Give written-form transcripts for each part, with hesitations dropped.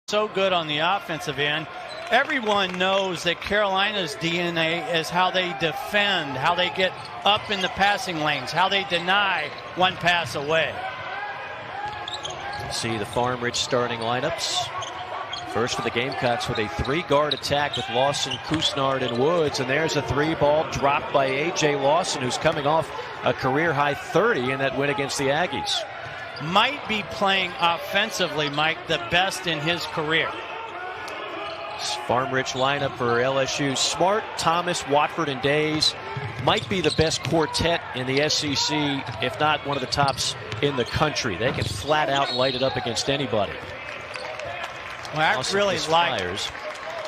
So good on the offensive end. Everyone knows that Carolina's DNA is how they defend, how they get up in the passing lanes, how they deny one pass away. See the Farm Ridge starting lineups. First for the Gamecocks with a three-guard attack with Lawson, Kusnard, and Woods. And there's a three-ball dropped by A.J. Lawson, who's coming off a career-high 30 in that win against the Aggies. Might be playing offensively, Mike, the best in his career. Farm Ridge lineup for LSU. Smart, Thomas, Watford, and Days might be the best quartet in the SEC, if not one of the tops in the country. They can flat out light it up against anybody. Well, I really like,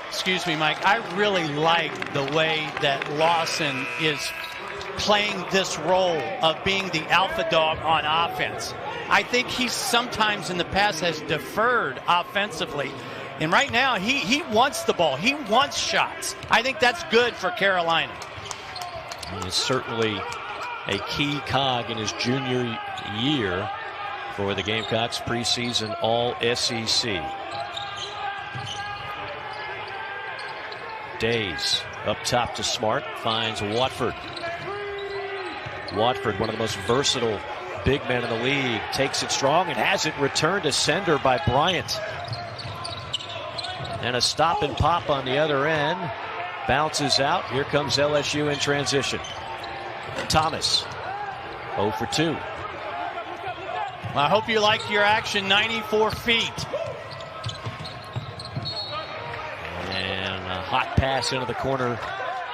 excuse me, Mike, I really like the way that Lawson is playing this role of being the alpha dog on offense. I think he sometimes in the past has deferred offensively. And right now, he wants the ball. He wants shots. I think that's good for Carolina. He is certainly a key cog in his junior year for the Gamecocks preseason All-SEC. Days up top to Smart, finds Watford. Watford, one of the most versatile big men in the league, takes it strong and has it returned to sender by Bryant. And a stop and pop on the other end. Bounces out. Here comes LSU in transition. Thomas, 0 for 2. Well, I hope you like your action, 94 feet. And a hot pass into the corner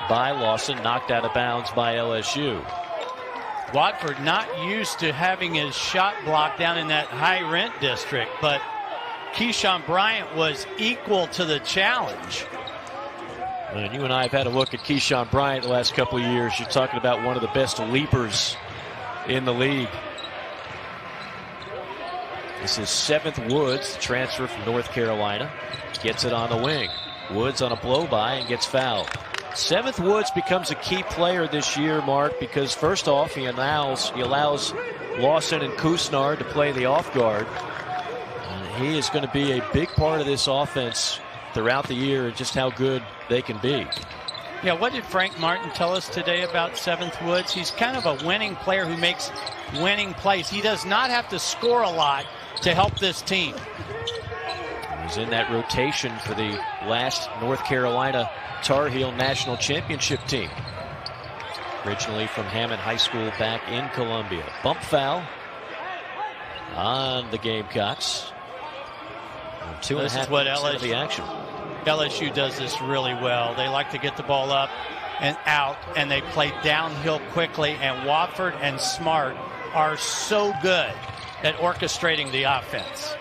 by Lawson, knocked out of bounds by LSU. Watford not used to having his shot blocked down in that high rent district, but Keyshawn Bryant was equal to the challenge. And you and I have had a look at Keyshawn Bryant the last couple of years. You're talking about one of the best leapers in the league. This is 7th Woods, transfer from North Carolina. Gets it on the wing. Woods on a blow-by and gets fouled. 7th Woods becomes a key player this year, Mark, because first off, he allows Lawson and Kusnard to play the off guard. He is going to be a big part of this offense throughout the year, just how good they can be. Yeah, what did Frank Martin tell us today about 7th Woods? He's kind of a winning player who makes winning plays. He does not have to score a lot to help this team. He's in that rotation for the last North Carolina Tar Heel National Championship team. Originally from Hammond High School back in Columbia. Bump foul on the Gamecocks. This is what LSU does this really well. They like to get the ball up and out, and they play downhill quickly, and Watford and Smart are so good at orchestrating the offense.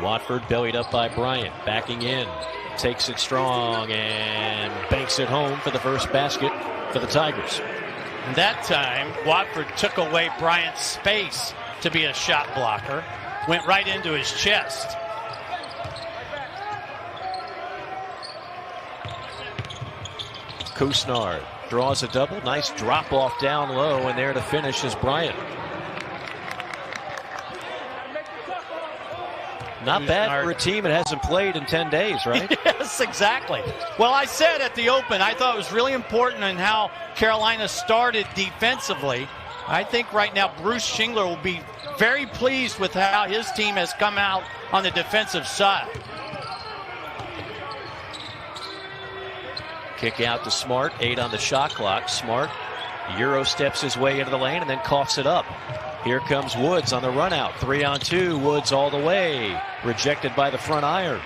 Watford bellied up by Bryant, backing in, takes it strong and banks it home for the first basket for the Tigers. That time, Watford took away Bryant's space to be a shot blocker. Went right into his chest. Kusnard draws a double. Nice drop off down low, and there to finish is Bryant. Not bad for a team that hasn't played in 10 days, right? Yes, exactly. Well, I said at the open, I thought it was really important in how Carolina started defensively. I think right now Bruce Shingler will be very pleased with how his team has come out on the defensive side. Kick out to Smart, 8 on the shot clock. Smart Euro steps his way into the lane and then coughs it up. Here comes Woods on the run out. 3-on-2. Woods all the way. Rejected by the front iron.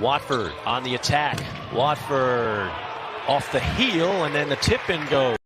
Watford on the attack. Watford off the heel, and then the tip and go.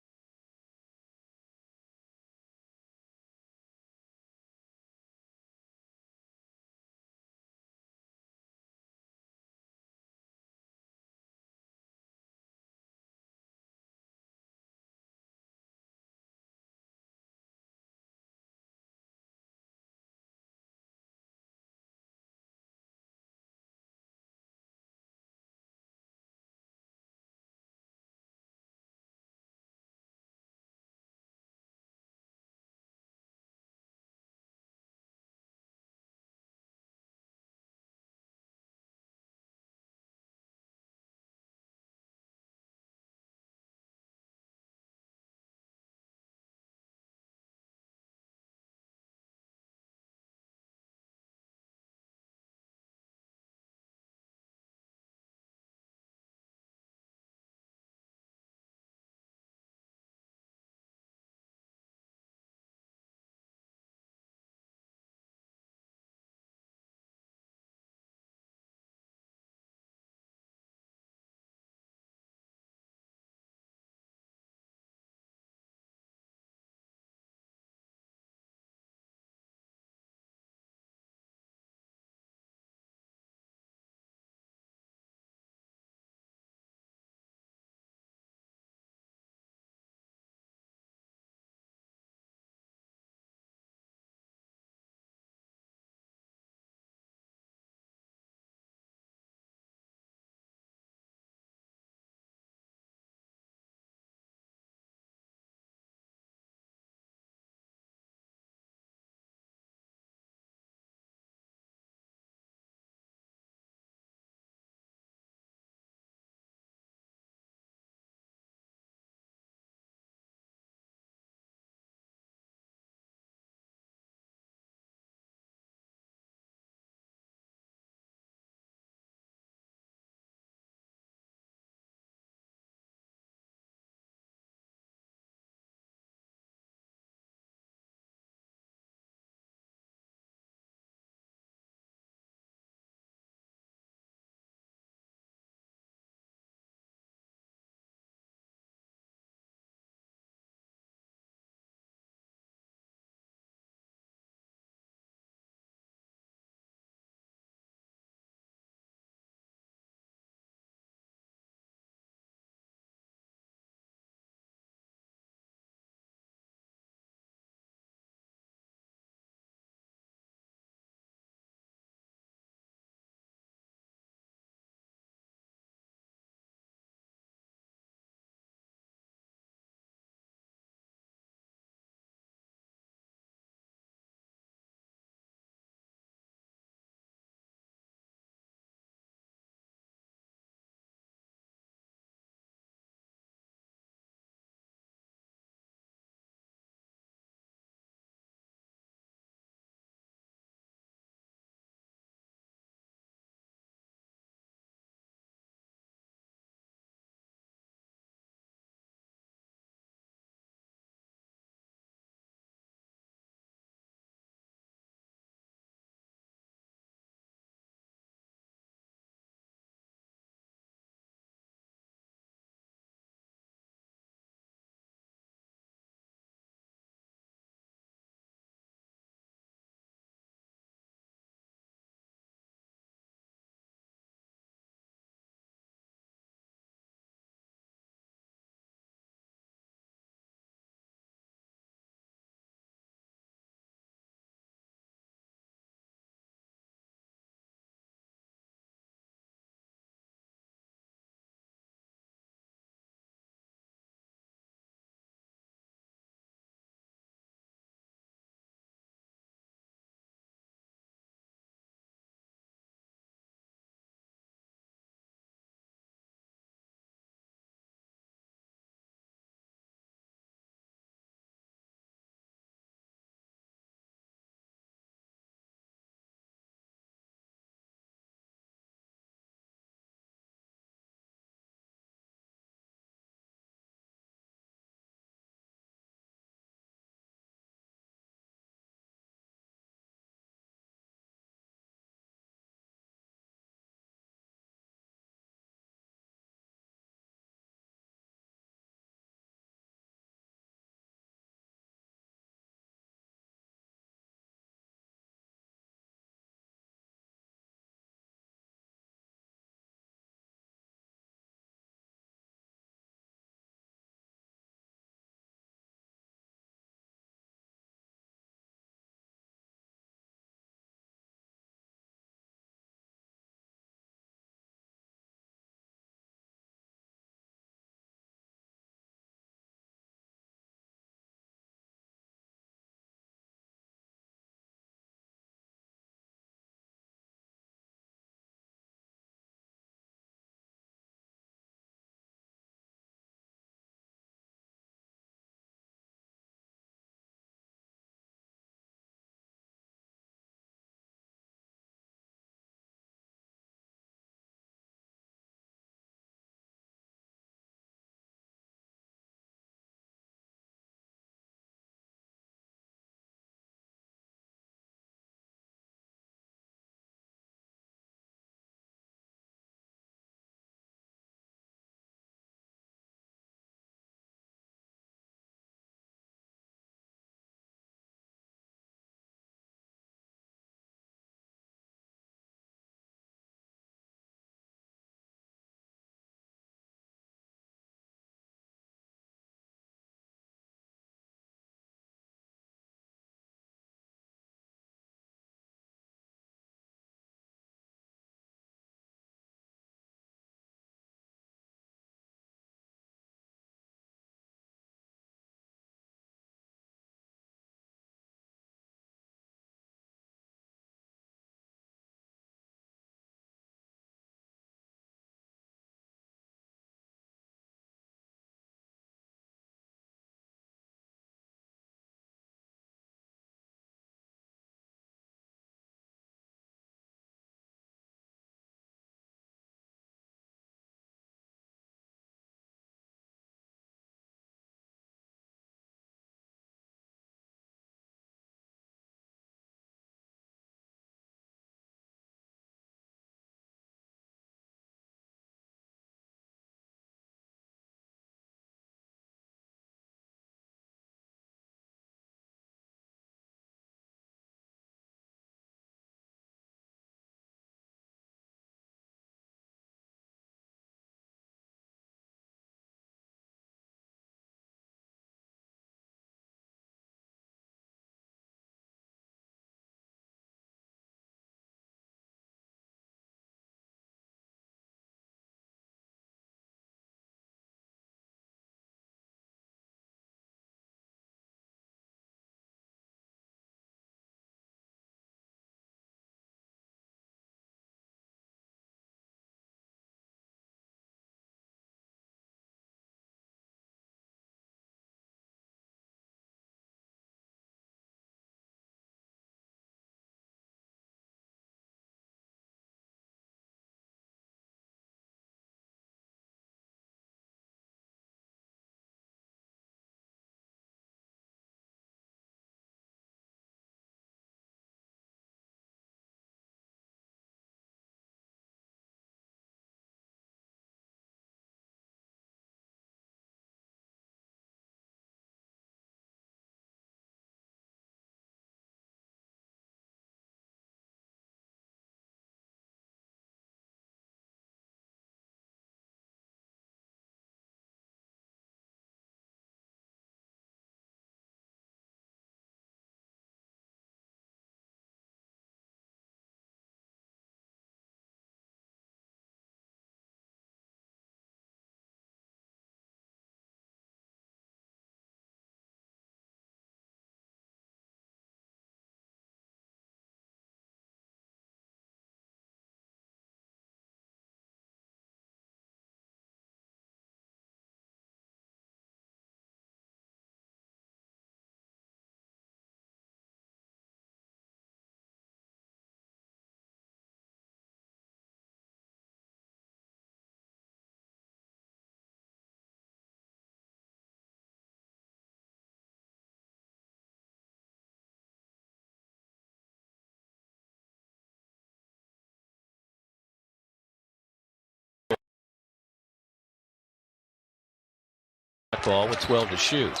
call with 12 to shoot.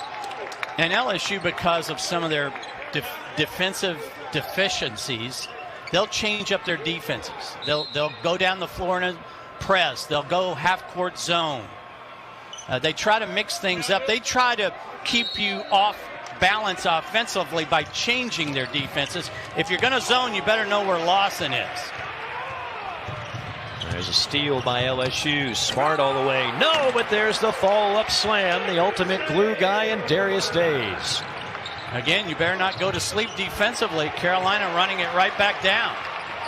And LSU, because of some of their defensive deficiencies, they'll change up their defenses. They'll go down the floor in a press. They'll go half-court zone. They try to mix things up. They try to keep you off balance offensively by changing their defenses. If you're going to zone, you better know where Lawson is. There's a steal by LSU. Smart all the way. No, but there's the follow-up slam. The ultimate glue guy in Darius Days. Again, you better not go to sleep defensively. Carolina running it right back down.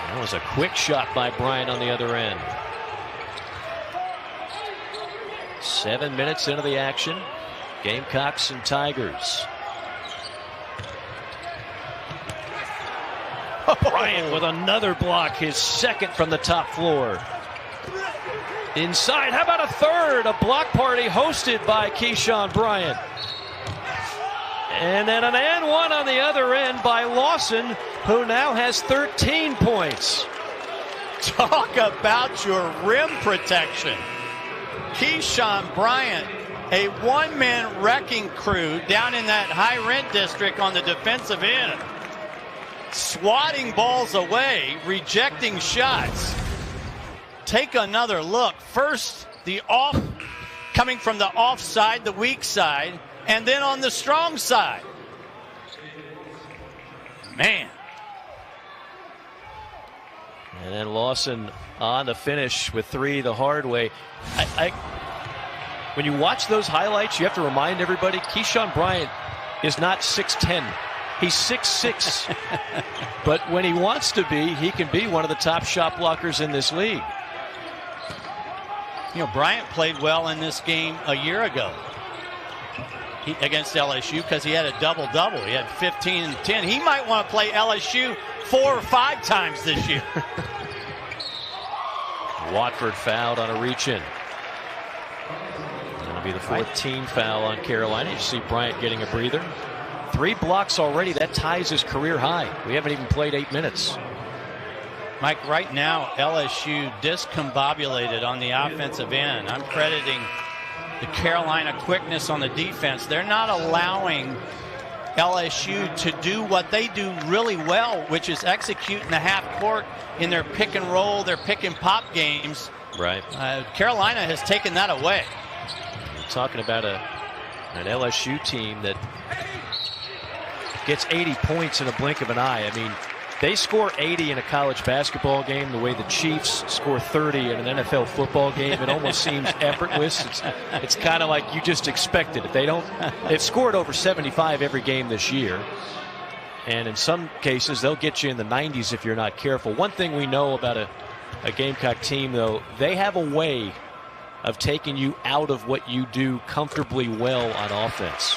That was a quick shot by Bryant on the other end. 7 minutes into the action. Gamecocks and Tigers. Bryant with another block, his second from the top floor. Inside, how about a third? A block party hosted by Keyshawn Bryant. And then an and one on the other end by Lawson, who now has 13 points. Talk about your rim protection. Keyshawn Bryant, a one-man wrecking crew down in that high rent district on the defensive end. Swatting balls away, rejecting shots. Take another look. First, the off, coming from the offside, the weak side, and then on the strong side. Man. And then Lawson on the finish with three the hard way. When you watch those highlights, you have to remind everybody, Keyshawn Bryant is not 6'10". He's 6'6". But when he wants to be, he can be one of the top shot blockers in this league. You know, Bryant played well in this game a year ago against LSU because he had a double-double. He had 15 and 10. He might want to play LSU 4 or 5 times this year. Watford fouled on a reach-in. That'll be the 14th foul on Carolina. You see Bryant getting a breather. 3 blocks already. That ties his career high. We haven't even played 8 minutes. Mike, right now, LSU discombobulated on the offensive end. I'm crediting the Carolina quickness on the defense. They're not allowing LSU to do what they do really well, which is execute in the half court in their pick and roll, their pick and pop games. Right. Carolina has taken that away. You're talking about an LSU team that gets 80 points in a blink of an eye. I mean, they score 80 in a college basketball game the way the Chiefs score 30 in an NFL football game. It almost seems effortless. It's kind of like you just expect it. If they've scored over 75 every game this year. And in some cases, they'll get you in the 90s if you're not careful. One thing we know about a Gamecock team, though, they have a way of taking you out of what you do comfortably well on offense.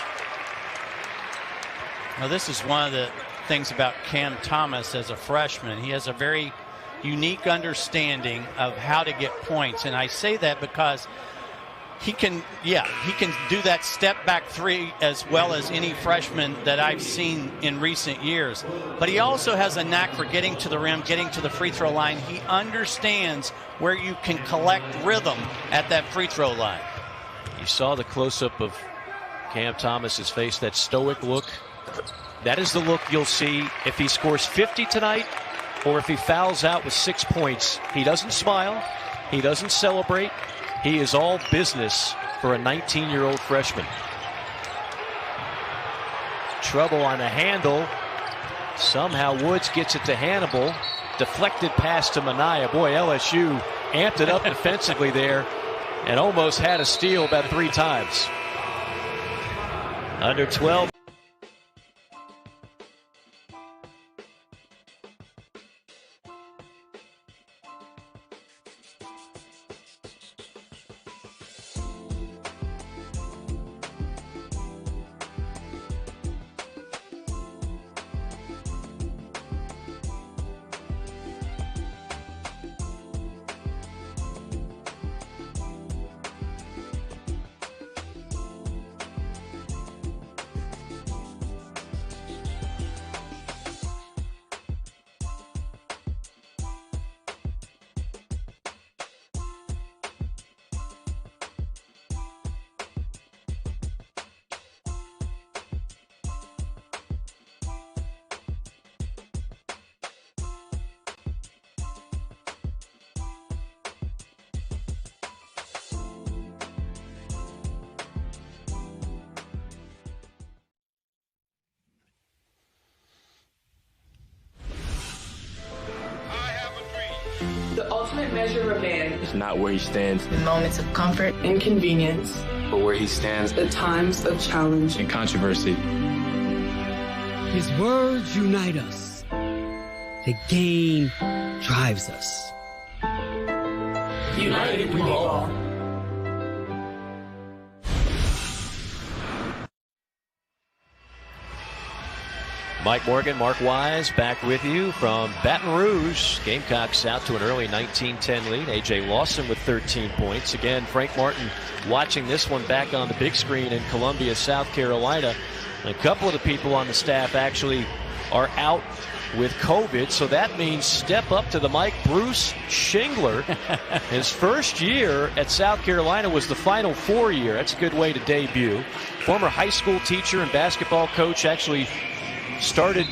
Now, this is one of the things about Cam Thomas as a freshman. He has a very unique understanding of how to get points. And I say that because he can do that step back three as well as any freshman that I've seen in recent years. But he also has a knack for getting to the rim, getting to the free throw line. He understands where you can collect rhythm at that free throw line. You saw the close-up of Cam Thomas's face, that stoic look. That is the look you'll see if he scores 50 tonight or if he fouls out with 6 points. He doesn't smile. He doesn't celebrate. He is all business for a 19-year-old freshman. Trouble on the handle. Somehow Woods gets it to Hannibal. Deflected pass to Minaya. Boy, LSU amped it up defensively there and almost had a steal about 3 times. Under 12. ultimate measure of a man is not where he stands in moments of comfort and convenience, but where he stands at times of challenge and controversy. His words unite us. The game drives us. United we fall. Mike Morgan, Mark Wise back with you from Baton Rouge. Gamecocks out to an early 19-10 lead. A.J. Lawson with 13 points. Again, Frank Martin watching this one back on the big screen in Columbia, South Carolina. A couple of the people on the staff actually are out with COVID, so that means step up to the mic, Bruce Shingler. His first year at South Carolina was the Final Four year. That's a good way to debut. Former high school teacher and basketball coach, actually started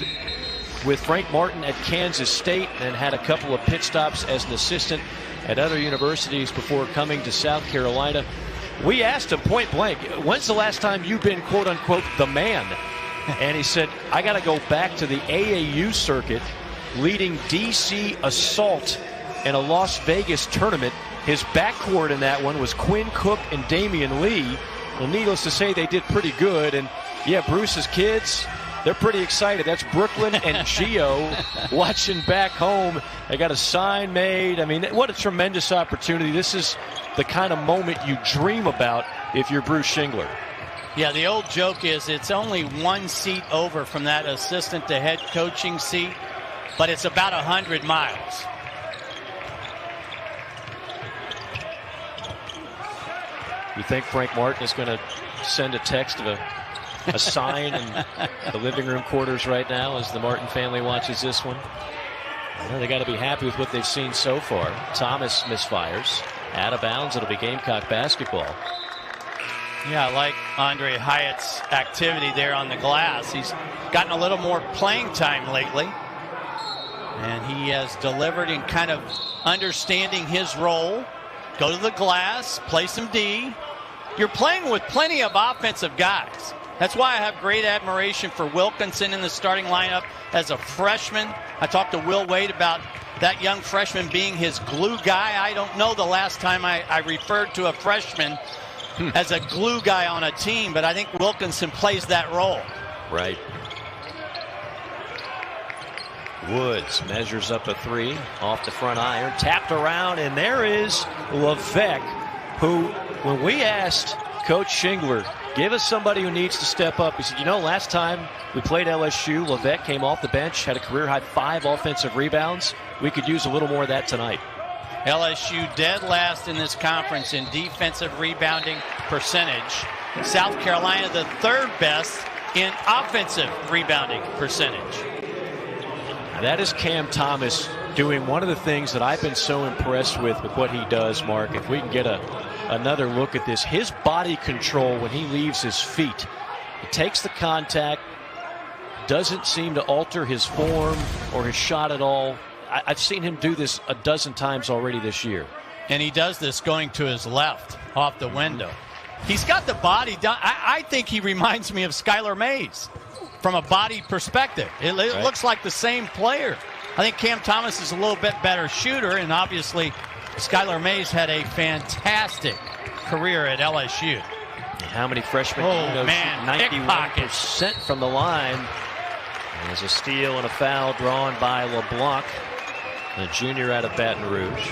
with Frank Martin at Kansas State and had a couple of pit stops as an assistant at other universities before coming to South Carolina. We asked him point blank, when's the last time you've been, quote unquote, the man? And he said, I got to go back to the AAU circuit, leading DC Assault in a Las Vegas tournament. His backcourt in that one was Quinn Cook and Damian Lee. Well, needless to say, they did pretty good. And yeah, Bruce's kids, they're pretty excited. That's Brooklyn and Gio watching back home. They got a sign made. I mean, what a tremendous opportunity. This is the kind of moment you dream about if you're Bruce Shingler. Yeah, the old joke is it's only one seat over from that assistant to head coaching seat, but it's about 100 miles. You think Frank Martin is going to send a text of a sign in the living room quarters right now as the Martin family watches this one? I know they got to be happy with what they've seen so far. Thomas misfires. Out of bounds. It'll be Gamecock basketball. Yeah, I like Andre Hyatt's activity there on the glass. He's gotten a little more playing time lately. And he has delivered in kind of understanding his role. Go to the glass, play some D. You're playing with plenty of offensive guys. That's why I have great admiration for Wilkinson in the starting lineup as a freshman. I talked to Will Wade about that young freshman being his glue guy. I don't know the last time I referred to a freshman as a glue guy on a team, but I think Wilkinson plays that role. Right. Woods measures up a three off the front iron, tapped around, and there is Levesque, who, when we asked Coach Shingler, give us somebody who needs to step up, he said, you know, last time we played LSU, Levesque came off the bench, had a career-high 5 offensive rebounds. We could use a little more of that tonight. LSU dead last in this conference in defensive rebounding percentage. South Carolina the third best in offensive rebounding percentage. That is Cam Thomas doing one of the things that I've been so impressed with what he does, Mark. If we can get another look at this, his body control when he leaves his feet. He takes the contact, doesn't seem to alter his form or his shot at all. I've seen him do this a dozen times already this year. And he does this going to his left off the window. He's got the body done. I think he reminds me of Skylar Mays from a body perspective. It looks like the same player. I think Cam Thomas is a little bit better shooter, and obviously Skylar Mays had a fantastic career at LSU. How many freshmen? Oh, man, 91% from the line. There's a steal and a foul drawn by LeBlanc, the junior out of Baton Rouge.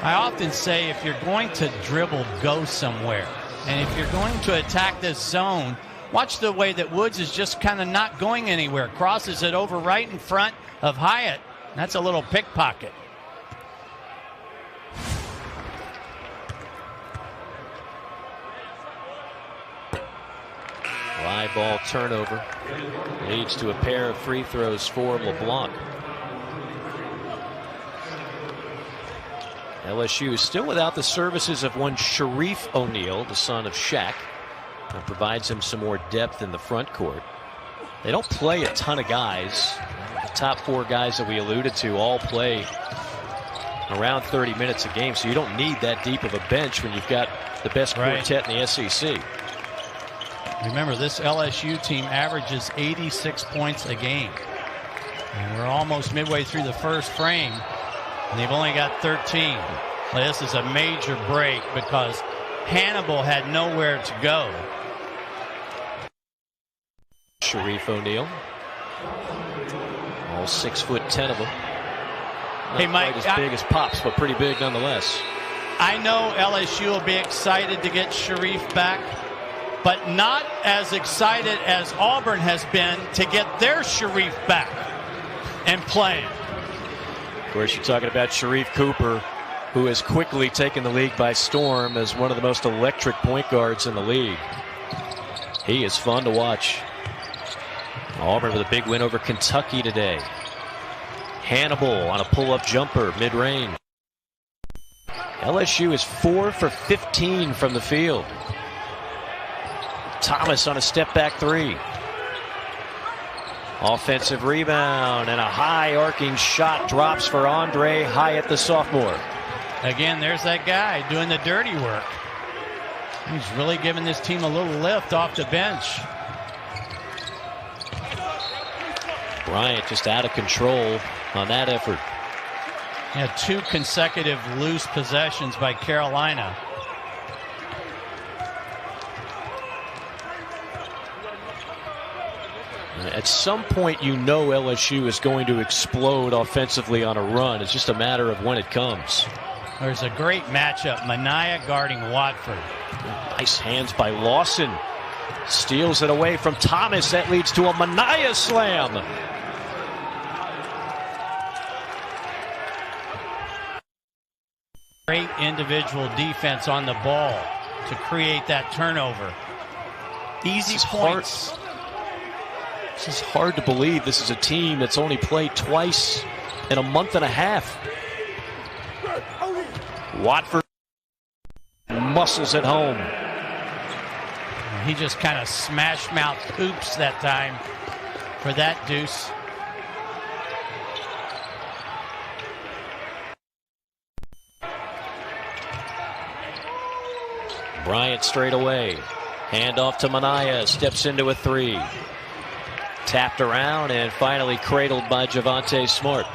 I often say if you're going to dribble, go somewhere. And if you're going to attack this zone, watch the way that Woods is just kind of not going anywhere. Crosses it over right in front of Hyatt. That's a little pickpocket. Live ball turnover leads to a pair of free throws for LeBlanc. LSU is still without the services of one Sharif O'Neal, the son of Shaq. That provides him some more depth in the front court. They don't play a ton of guys. The top 4 guys that we alluded to all play around 30 minutes a game, so you don't need that deep of a bench when you've got the best quartet in the SEC. Remember, this LSU team averages 86 points a game. And we're almost midway through the first frame. And they've only got 13. Well, this is a major break because Hannibal had nowhere to go. Sharif O'Neal. All 6'10" of them. Not Hey, Mike, quite as big as Pops, but pretty big nonetheless. I know LSU will be excited to get Sharif back, but not as excited as Auburn has been to get their Sharif back and playing. Of course, you're talking about Sharif Cooper, who has quickly taken the league by storm as one of the most electric point guards in the league. He is fun to watch. Auburn with a big win over Kentucky today. Hannibal on a pull-up jumper, mid-range. LSU is 4 for 15 from the field. Thomas on a step-back three. Offensive rebound and a high arcing shot drops for Andre Hyatt, the sophomore. Again, there's that guy doing the dirty work. He's really giving this team a little lift off the bench. Bryant just out of control on that effort. Yeah, 2 consecutive loose possessions by Carolina. At some point, you know LSU is going to explode offensively on a run. It's just a matter of when it comes. There's a great matchup. Minaya guarding Watford. Nice hands by Lawson. Steals it away from Thomas. That leads to a Minaya slam. Great individual defense on the ball to create that turnover. Easy points. This is hard to believe. This is a team that's only played twice in a month and a half. Watford muscles it home. He just kind of smash mouth hoops that time for that deuce. Bryant straight away. Hand off to Minaya. Steps into a three. Tapped around and finally cradled by Javonte Smart.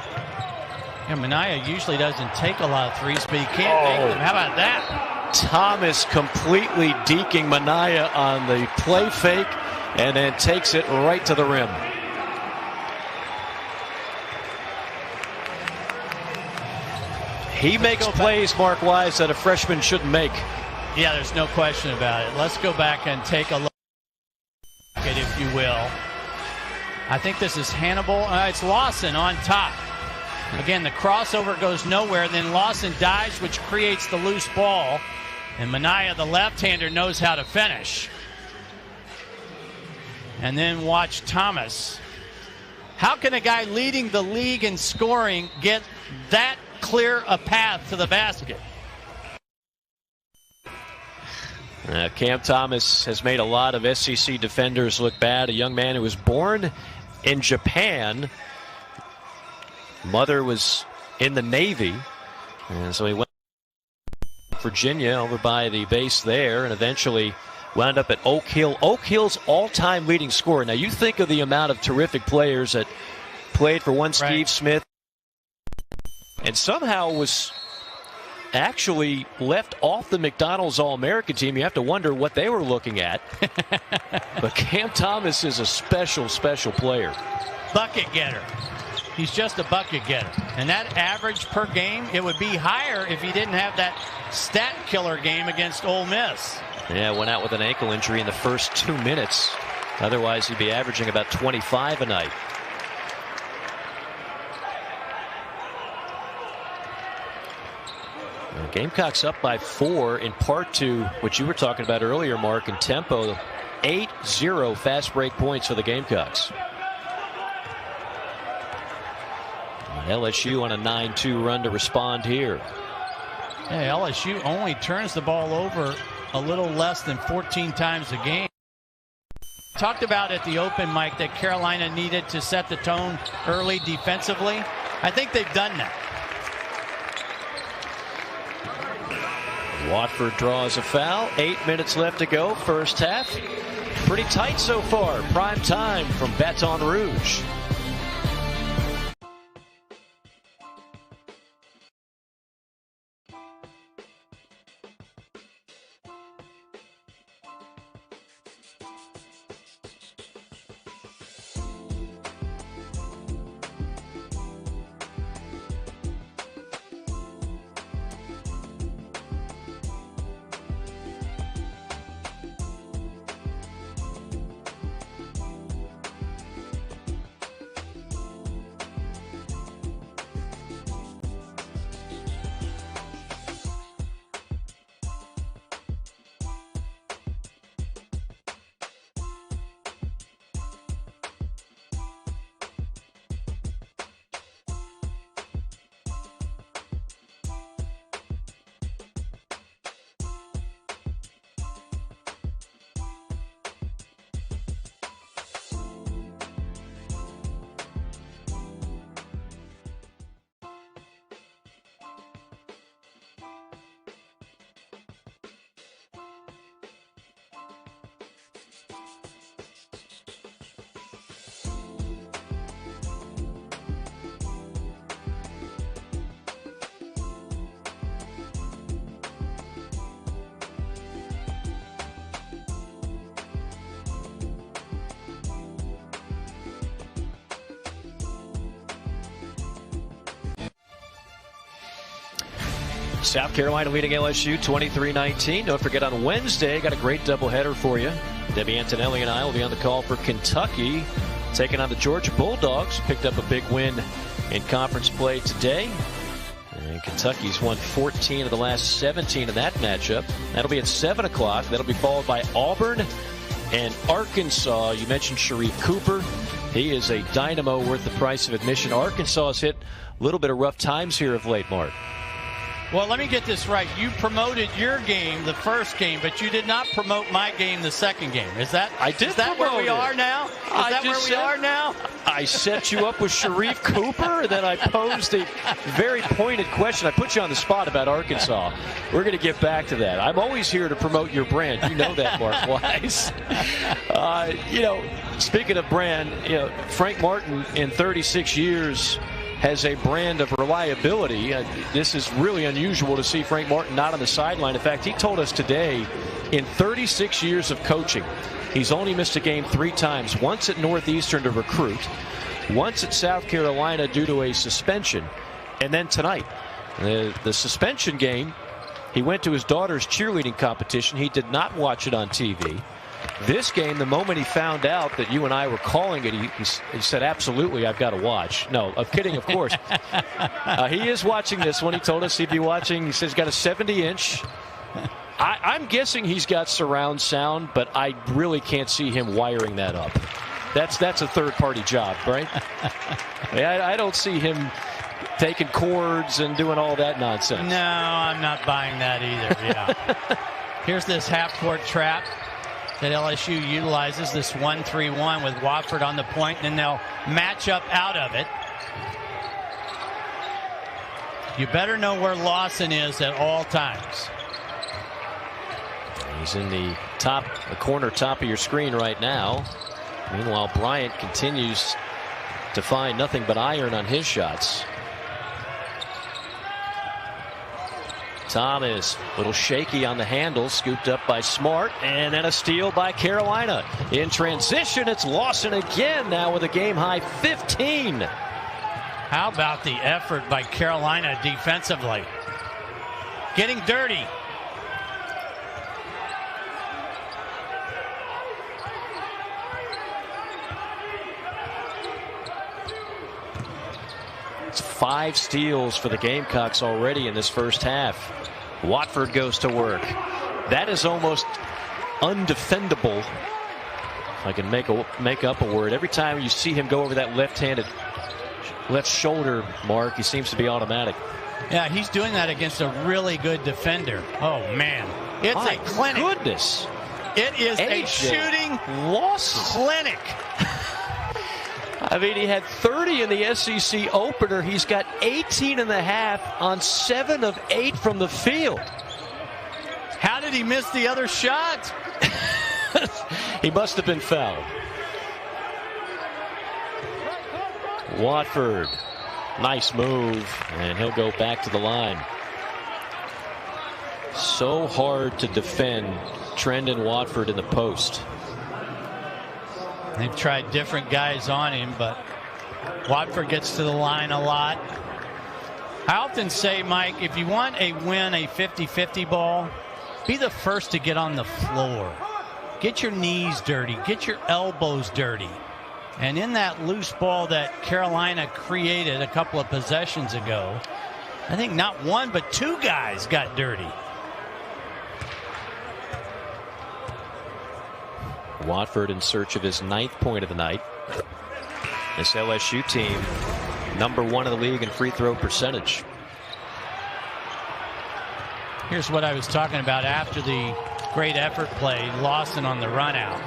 Yeah, Minaya usually doesn't take a lot of threes, but he can't make them. How about that? Thomas completely deking Minaya on the play fake and then takes it right to the rim. He makes plays, Mark Wise, that a freshman shouldn't make. Yeah, there's no question about it. Let's go back and take a look at it, if you will. I think this is Hannibal. It's Lawson on top. Again, the crossover goes nowhere. Then Lawson dives, which creates the loose ball. And Minaya, the left-hander, knows how to finish. And then watch Thomas. How can a guy leading the league in scoring get that clear a path to the basket? Cam Thomas has made a lot of SEC defenders look bad. A young man who was born in Japan. Mother was in the Navy. And so he went to Virginia over by the base there and eventually wound up at Oak Hill. Oak Hill's all-time leading scorer. Now you think of the amount of terrific players that played for one Steve Smith and somehow was actually left off the McDonald's All-American team. You have to wonder what they were looking at. But Cam Thomas is a special, special player. Bucket getter. He's just a bucket getter. And that average per game, it would be higher if he didn't have that stat killer game against Ole Miss. Yeah, went out with an ankle injury in the first 2 minutes. Otherwise, he'd be averaging about 25 a night. Gamecocks up by 4 in part to what you were talking about earlier, Mark, in tempo. 8-0 fast break points for the Gamecocks. LSU on a 9-2 run to respond here. Yeah, LSU only turns the ball over a little less than 14 times a game. Talked about at the open, Mike, that Carolina needed to set the tone early defensively. I think they've done that. Watford draws a foul. 8 minutes left to go, first half. Pretty tight so far. Prime time from Baton Rouge. South Carolina leading LSU 23-19. Don't forget, on Wednesday, got a great doubleheader for you. Debbie Antonelli and I will be on the call for Kentucky, taking on the Georgia Bulldogs. Picked up a big win in conference play today. And Kentucky's won 14 of the last 17 in that matchup. That'll be at 7 o'clock. That'll be followed by Auburn and Arkansas. You mentioned Sharif Cooper. He is a dynamo worth the price of admission. Arkansas has hit a little bit of rough times here of late, Mark. Well, let me get this right. You promoted your game, the first game, but you did not promote my game, the second game. Is that where we are now? I set you up with Sharif Cooper, and then I posed a very pointed question. I put you on the spot about Arkansas. We're going to get back to that. I'm always here to promote your brand. You know that, Mark Wise. Speaking of brand, Frank Martin in 36 years has a brand of reliability. This is really unusual to see Frank Martin not on the sideline. In fact, he told us today, in 36 years of coaching, he's only missed a game 3 times. Once at Northeastern to recruit, once at South Carolina due to a suspension, and then tonight. The suspension game, he went to his daughter's cheerleading competition. He did not watch it on TV. This game, the moment he found out that you and I were calling it, he said, absolutely, I've got to watch. No, I'm kidding, of course. He is watching this one. He told us he'd be watching. He says he's got a 70-inch. I'm guessing he's got surround sound, but I really can't see him wiring that up. That's a third-party job, right? I don't see him taking chords and doing all that nonsense. No, I'm not buying that either. Yeah. Here's this half-court trap that LSU utilizes, this 1-3-1 with Watford on the point, and then they'll match up out of it. You better know where Lawson is at all times. He's in the corner top of your screen right now. Meanwhile, Bryant continues to find nothing but iron on his shots. Thomas, a little shaky on the handle, scooped up by Smart, and then a steal by Carolina. In transition, it's Lawson again, now with a game-high 15. How about the effort by Carolina defensively? Getting dirty. It's 5 steals for the Gamecocks already in this first half. Watford goes to work. That is almost undefendable. If I can make up a word. Every time you see him go over that left shoulder, Mark, he seems to be automatic. Yeah, he's doing that against a really good defender. Oh, man. It's a clinic. Goodness. It is a shooting clinic. I mean, he had 30 in the SEC opener. He's got 18 and a half on 7 of 8 from the field. How did he miss the other shot? He must have been fouled. Watford, nice move, and he'll go back to the line. So hard to defend Trendon Watford in the post. They've tried different guys on him, but Watford gets to the line a lot. I often say, Mike, if you want a 50-50 ball, be the first to get on the floor. Get your knees dirty. Get your elbows dirty. And in that loose ball that Carolina created a couple of possessions ago, I think not one but 2 guys got dirty. Watford in search of his 9th point of the night. This LSU team, number 1 in the league in free throw percentage. Here's what I was talking about after the great effort play. Lawson on the run out.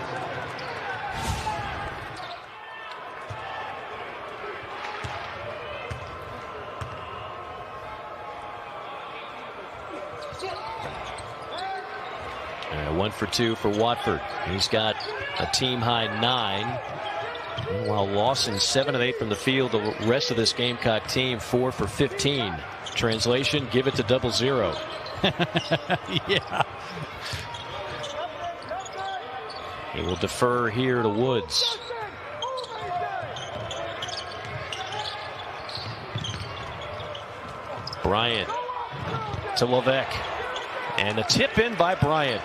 One for 2 for Watford. He's got a team-high 9. While Lawson 7 of 8 from the field, the rest of this Gamecock team 4 for 15. Translation, give it to 0-0. Yeah. He will defer here to Woods. Bryant to Levesque. And the tip in by Bryant.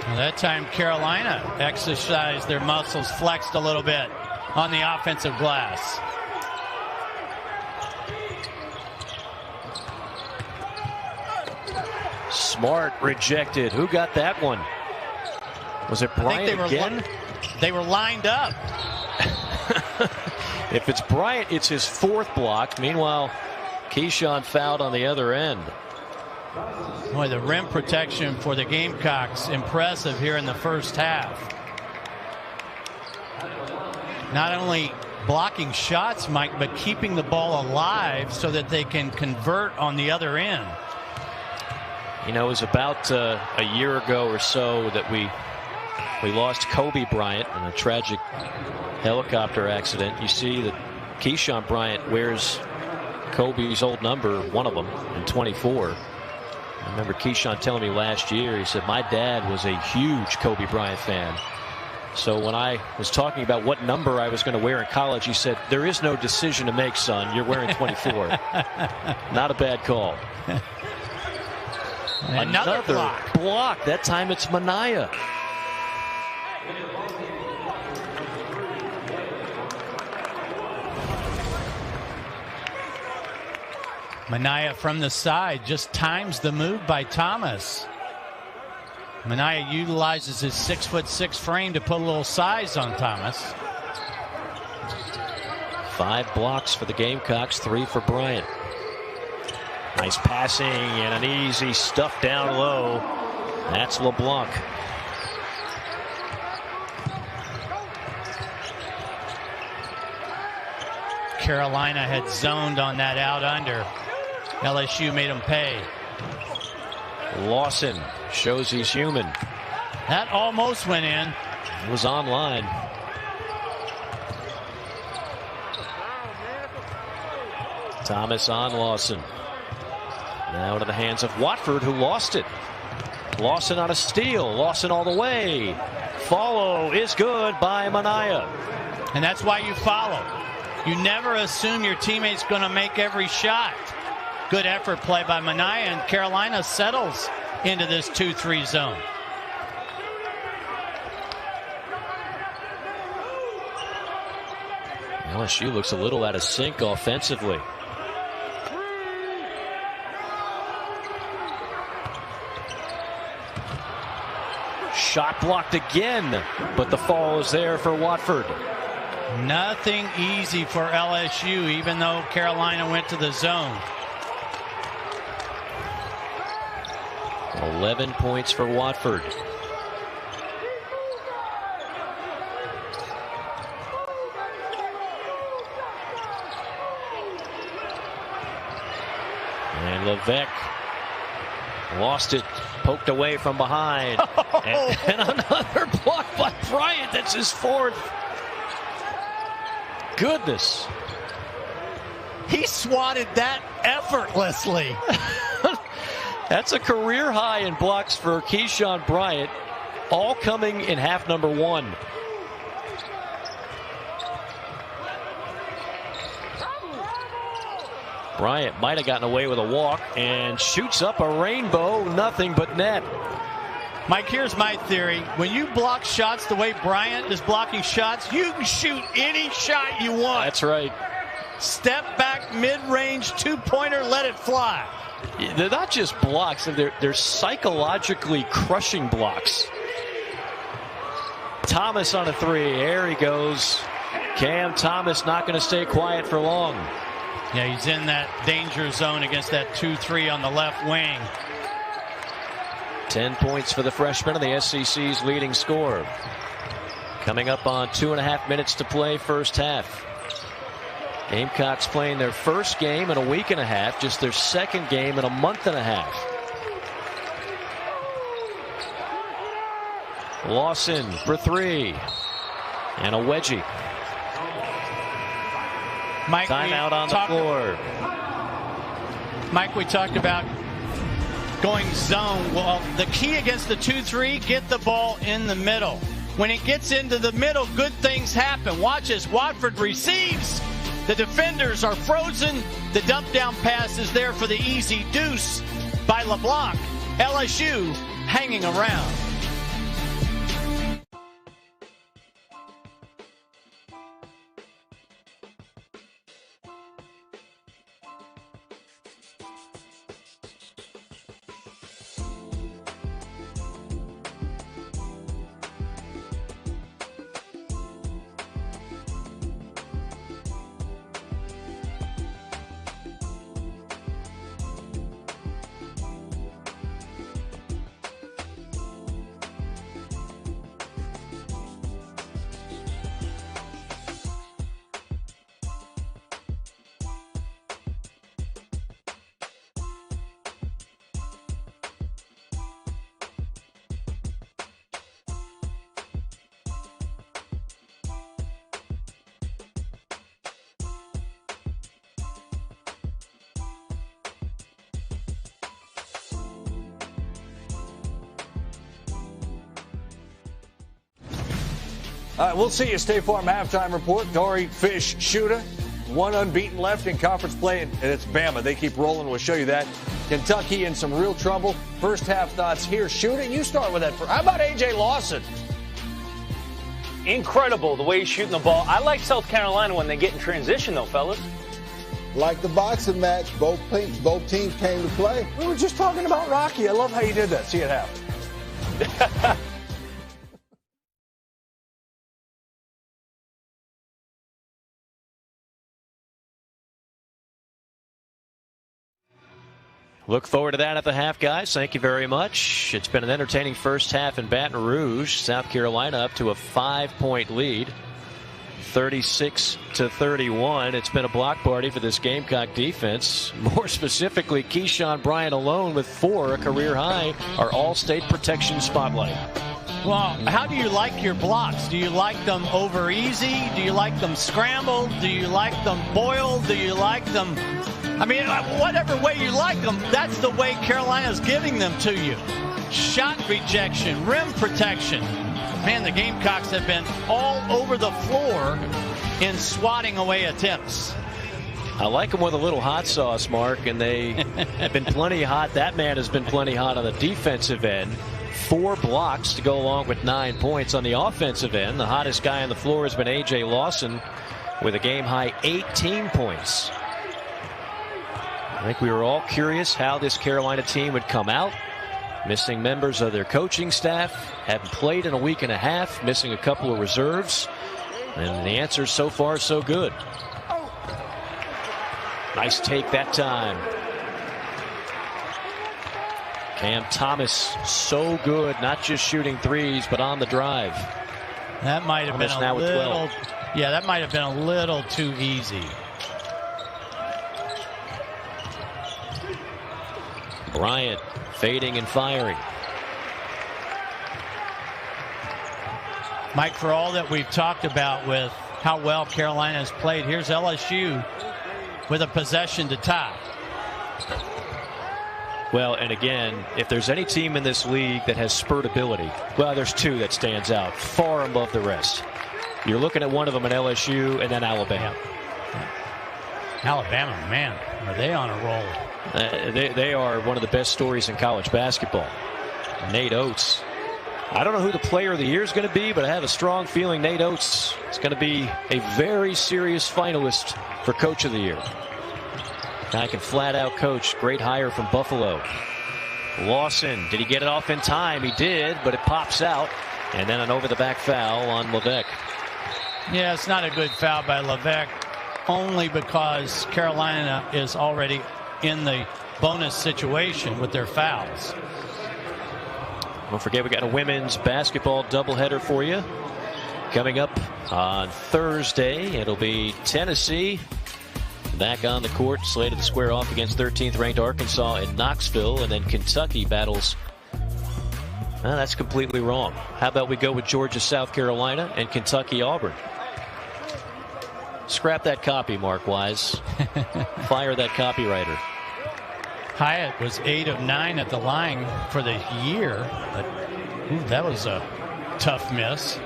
Well, that time Carolina exercised their muscles, flexed a little bit on the offensive glass. Smart rejected. Who got that one? Was it Bryant again? They were lined up. If it's Bryant, it's his 4th block. Meanwhile, Keyshawn fouled on the other end. Boy, the rim protection for the Gamecocks, impressive here in the first half. Not only blocking shots, Mike, but keeping the ball alive so that they can convert on the other end. You know, it was about a year ago or so that we lost Kobe Bryant in a tragic helicopter accident. You see that Keyshawn Bryant wears Kobe's old number, one of them, in 24. I remember Keyshawn telling me last year, he said, my dad was a huge Kobe Bryant fan. So when I was talking about what number I was going to wear in college, he said, there is no decision to make, son. You're wearing 24. Not a bad call. Another block. That time it's Minaya. Minaya from the side just times the move by Thomas. Minaya utilizes his 6'6" frame to put a little size on Thomas. 5 blocks for the Gamecocks, 3 for Bryant. Nice passing and an easy stuff down low. That's LeBlanc. Carolina had zoned on that out under. LSU made him pay. Lawson shows he's human. That almost went in. It was online. Thomas on Lawson. Now into the hands of Watford, who lost it. Lawson on a steal. Lawson all the way. Follow is good by Minaya. And that's why you follow. You never assume your teammate's going to make every shot. Good effort play by Minaya, and Carolina settles into this 2-3 zone. LSU looks a little out of sync offensively. Shot blocked again, but the fall is there for Watford. Nothing easy for LSU, even though Carolina went to the zone. 11 points for Watford. And Levesque lost it, poked away from behind. And another block by Bryant. That's his 4th. Goodness. He swatted that effortlessly. That's a career high in blocks for Keyshawn Bryant, all coming in half number 1. Bryant might have gotten away with a walk and shoots up a rainbow, nothing but net. Mike, here's my theory. When you block shots the way Bryant is blocking shots, you can shoot any shot you want. That's right. Step back, mid-range, 2-pointer, let it fly. They're not just blocks, they're psychologically crushing blocks. Thomas on a 3. There he goes. Cam Thomas not going to stay quiet for long. Yeah, he's in that danger zone against that 2-3 on the left wing. 10 points for the freshman and the SEC's leading scorer. Coming up on 2.5 minutes to play first half. Gamecocks playing their first game in a week and a half, just their second game in a month and a half. Lawson for 3. And a wedgie. Mike, timeout on the floor. Mike, we talked about going zone. Well, the key against the 2-3, get the ball in the middle. When it gets into the middle, good things happen. Watch as Watford receives. The defenders are frozen. The dump down pass is there for the easy deuce by LeBlanc. LSU hanging around. All right, we'll see you. State Farm halftime report. Dory Fish Shooter, one unbeaten left in conference play, and it's Bama. They keep rolling. We'll show you that. Kentucky in some real trouble. First half thoughts here. Shooter, you start with that. How about A.J. Lawson? Incredible the way he's shooting the ball. I like South Carolina when they get in transition, though, fellas. Like the boxing match, both teams came to play. We were just talking about Rocky. I love how you did that. See it happen. Look forward to that at the half, guys. Thank you very much. It's been an entertaining first half in Baton Rouge. South Carolina up to a 5-point lead, 36-31. It's been a block party for this Gamecock defense. More specifically, Keyshawn Bryant alone with 4, a career high, our all-state protection spotlight. Well, how do you like your blocks? Do you like them over easy? Do you like them scrambled? Do you like them boiled? Do you like them... I mean, whatever way you like them, that's the way Carolina's giving them to you. Shot rejection, rim protection. Man, the Gamecocks have been all over the floor in swatting away attempts. I like them with a little hot sauce, Mark, and they have been plenty hot. That man has been plenty hot on the defensive end. 4 blocks to go along with 9 points on the offensive end. The hottest guy on the floor has been A.J. Lawson with a game-high 18 points. I think we were all curious how this Carolina team would come out. Missing members of their coaching staff, haven't played in a week and a half, missing a couple of reserves. And the answer so far so good. Nice take that time. Cam Thomas so good, not just shooting threes, but on the drive. That might have been a little, yeah, that might have been a little too easy. Bryant fading and firing. Mike, for all that we've talked about with how well Carolina has played, here's LSU with a possession to tie. Well, and again, if there's any team in this league that has spurt ability, well, there's 2 that stands out far above the rest. You're looking at one of them in LSU and then Alabama. Alabama, man, are they on a roll? They are one of the best stories in college basketball. Nate Oates. I don't know who the player of the year is going to be, but I have a strong feeling Nate Oates is going to be a very serious finalist for Coach of the Year. Guy can flat out coach. Great hire from Buffalo. Lawson, did he get it off in time? He did, but it pops out. And then an over-the-back foul on Levesque. Yeah, it's not a good foul by Levesque, only because Carolina is already in the bonus situation with their fouls. Don't forget, we got a women's basketball doubleheader for you coming up on Thursday. It'll be Tennessee back on the court, slated to square off against 13th ranked Arkansas in Knoxville, and then Kentucky battles. Well, that's completely wrong. How about we go with Georgia, South Carolina, and Kentucky, Auburn? Scrap that copy, Mark Wise. Fire that copywriter. Hyatt was 8 of 9 at the line for the year, but that was a tough miss.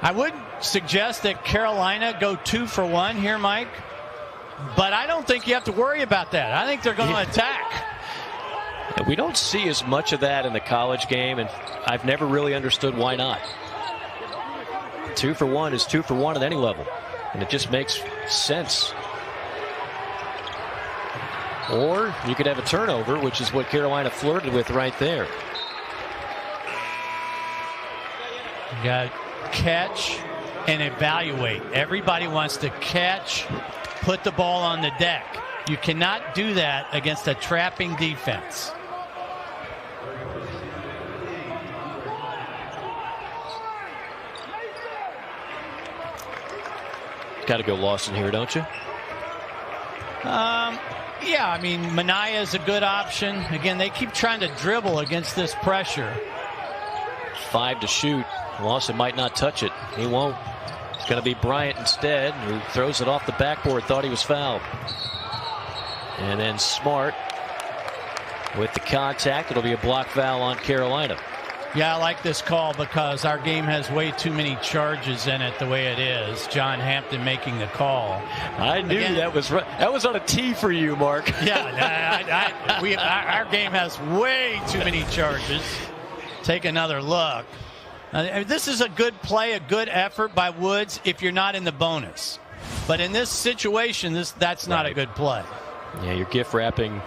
I would suggest that Carolina go 2 for 1 here, Mike. But I don't think you have to worry about that. I think they're going to attack. We don't see as much of that in the college game, and I've never really understood why not. 2 for 1 is 2 for 1 at any level, and it just makes sense. Or you could have a turnover, which is what Carolina flirted with right there. You got catch and evaluate. Everybody wants to catch, put the ball on the deck. You cannot do that against a trapping defense. Got to go Lawson here, don't you? Yeah, I mean, Minaya is a good option. Again, they keep trying to dribble against this pressure. 5 to shoot. Lawson might not touch it. He won't. It's going to be Bryant instead, who throws it off the backboard, thought he was fouled. And then Smart with the contact. It'll be a block foul on Carolina. Yeah, I like this call because our game has way too many charges in it the way it is. John Hampton making the call. I knew that was right. That was on a tee for you, Mark. Yeah, our game has way too many charges. Take another look. This is a good play, a good effort by Woods if you're not in the bonus. But in this situation, that's not a good play. Yeah, you're gift wrapping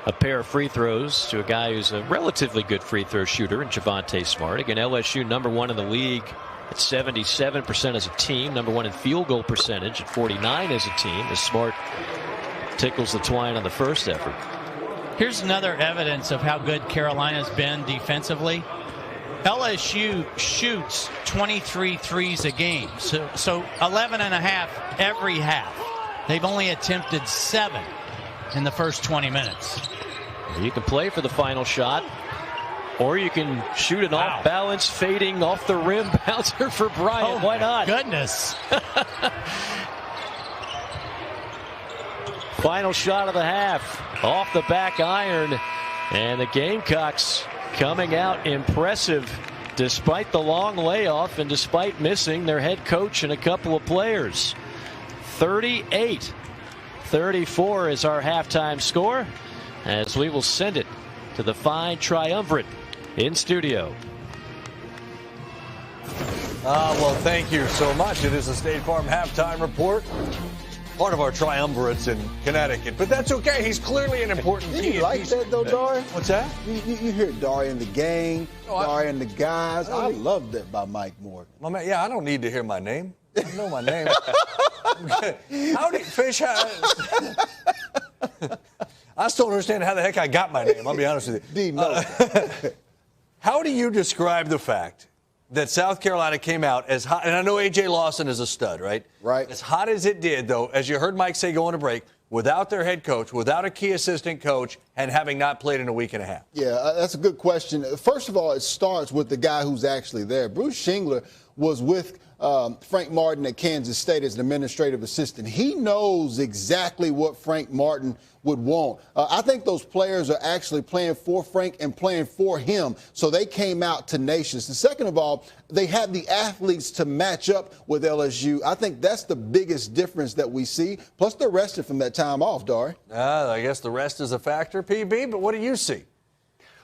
a pair of free throws to a guy who's a relatively good free throw shooter in Javonte Smart. Again, LSU #1 in the league at 77% as a team, #1 in field goal percentage at 49 as a team, as Smart tickles the twine on the first effort. Here's another evidence of how good Carolina's been defensively. LSU shoots 23 threes a game, so 11 and a half every half. They've only attempted 7 in the first 20 minutes. You can play for the final shot, or you can shoot an off-balance, fading off the rim bouncer for Bryant. Why not? Goodness. Final shot of the half, off the back iron, and the Gamecocks coming out impressive despite the long layoff and despite missing their head coach and a couple of players. 38-34 is our halftime score, as we will send it to the fine triumvirate in studio. Well, thank you so much. It is the State Farm halftime report. Part of our triumvirates in Connecticut, but that's okay. He's clearly an important Did piece. you like that, though, Dari? What's that? You hear Dari and the gang, Dari and the guys. I love that by Mike Moore. My man, yeah, I don't need to hear my name. I know my name. Howdy, Fish. I still don't understand how the heck I got my name. I'll be honest with you. How do you describe the fact that South Carolina came out as hot, and I know A.J. Lawson is a stud, right? Right. As hot as it did, though, as you heard Mike say going to break, without their head coach, without a key assistant coach, and having not played in a week and a half? Yeah, that's a good question. First of all, it starts with the guy who's actually there. Bruce Shingler was with Frank Martin at Kansas State as an administrative assistant. He knows exactly what Frank Martin would want. I think those players are actually playing for Frank and playing for him, so they came out tenacious. And second of all, they had the athletes to match up with LSU. I think that's the biggest difference that we see. Plus, they're rested from that time off, Dari. I guess the rest is a factor, PB, but what do you see?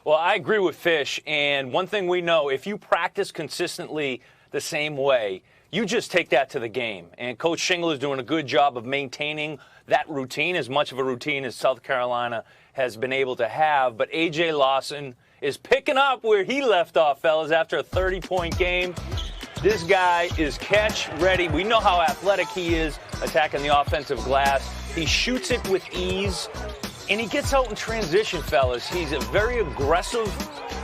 Well, I agree with Fish, and one thing we know, if you practice consistently the same way, you just take that to the game. And Coach Shingler is doing a good job of maintaining that routine, as much of a routine as South Carolina has been able to have. But A.J. Lawson is picking up where he left off, fellas, after a 30-point game. This guy is catch ready. We know how athletic he is attacking the offensive glass. He shoots it with ease, and he gets out in transition, fellas. He's a very aggressive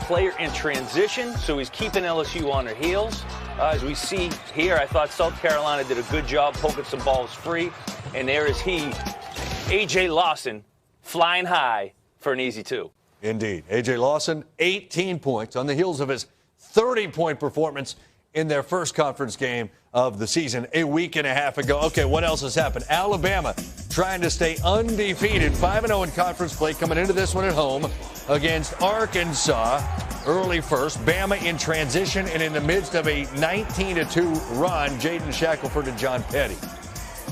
player in transition, so he's keeping LSU on their heels. As we see here, I thought South Carolina did a good job poking some balls free. And there is he, A.J. Lawson, flying high for an easy 2. Indeed. A.J. Lawson, 18 points on the heels of his 30-point performance in their first conference game of the season a week and a half ago. Okay, what else has happened? Alabama trying to stay undefeated, 5-0 in conference play, coming into this one at home against Arkansas. early first. Bama in transition and in the midst of a 19-2 run. Jaden Shackelford and John Petty.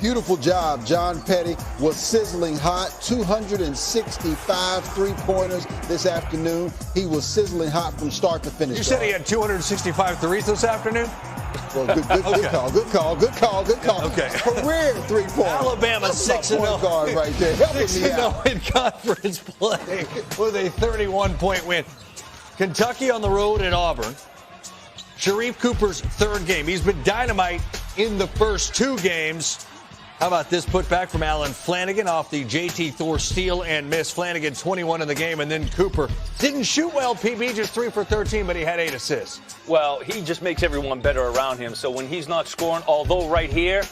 Beautiful job. John Petty was sizzling hot. 265 three-pointers this afternoon. He was sizzling hot from start to finish. You said he had 265 threes this afternoon? Well, good call. Okay. Career three-pointer. Alabama 6-0 guard right there. 6-0 in conference play with a 31-point win. Kentucky on the road at Auburn. Sharif Cooper's third game. He's been dynamite in the first two games. How about this putback from Alan Flanagan off the JT Thor steal and miss. Flanagan 21 in the game, and then Cooper didn't shoot well, PB, just 3 for 13, but he had 8 assists. Well, he just makes everyone better around him. So when he's not scoring, although right here,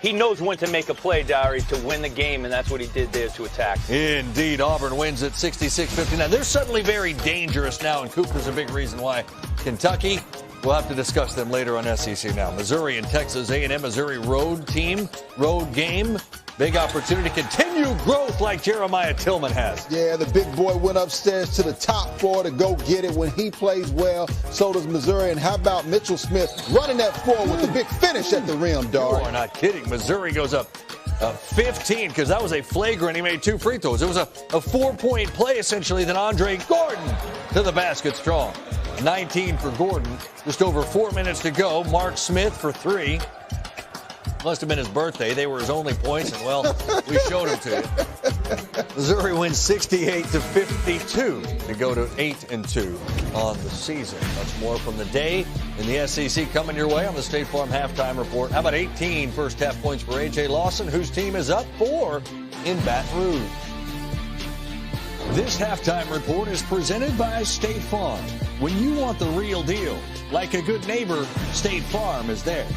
he knows when to make a play, Dari, to win the game, and that's what he did there to attack. Indeed, Auburn wins at 66-59. They're suddenly very dangerous now, and Cooper's a big reason why. Kentucky, we'll have to discuss them later on SEC Now. Missouri and Texas A&M. Missouri road team, road game. Big opportunity to continue growth like Jeremiah Tillman has. Yeah, the big boy went upstairs to the top floor to go get it. When he plays well, so does Missouri. And how about Mitchell Smith running that floor with the big finish at the rim, Dar? You are not kidding. Missouri goes up 15 because that was a flagrant. He made 2 free throws. It was a 4-point play, essentially, then Andre Gordon to the basket strong. 19 for Gordon. Just over 4 minutes to go. Mark Smith for 3. Must have been his birthday. They were his only points, and, well, we showed them to you. Missouri wins 68-52 to go to 8-2 on the season. Much more from the day in the SEC coming your way on the State Farm Halftime Report. How about 18 first-half points for A.J. Lawson, whose team is up 4 in Baton Rouge. This Halftime Report is presented by State Farm. When you want the real deal, like a good neighbor, State Farm is there.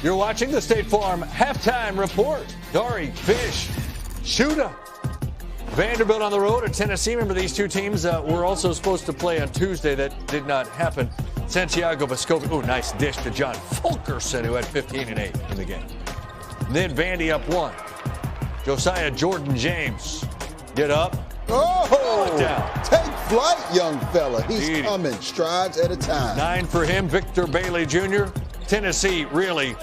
You're watching the State Farm Halftime Report. Dari, Fish, Shooter. Vanderbilt on the road at Tennessee. Remember, these two teams were also supposed to play on Tuesday. That did not happen. Santiago Vescovi. Oh, nice dish to John Fulkerson, who had 15 and 8 in the game. Then Vandy up 1. Josiah Jordan James. Get up. Oh, Down. take flight, young fella. He's Indeed. coming strides at a time. 9 for him. Victor Bailey Jr. Tennessee really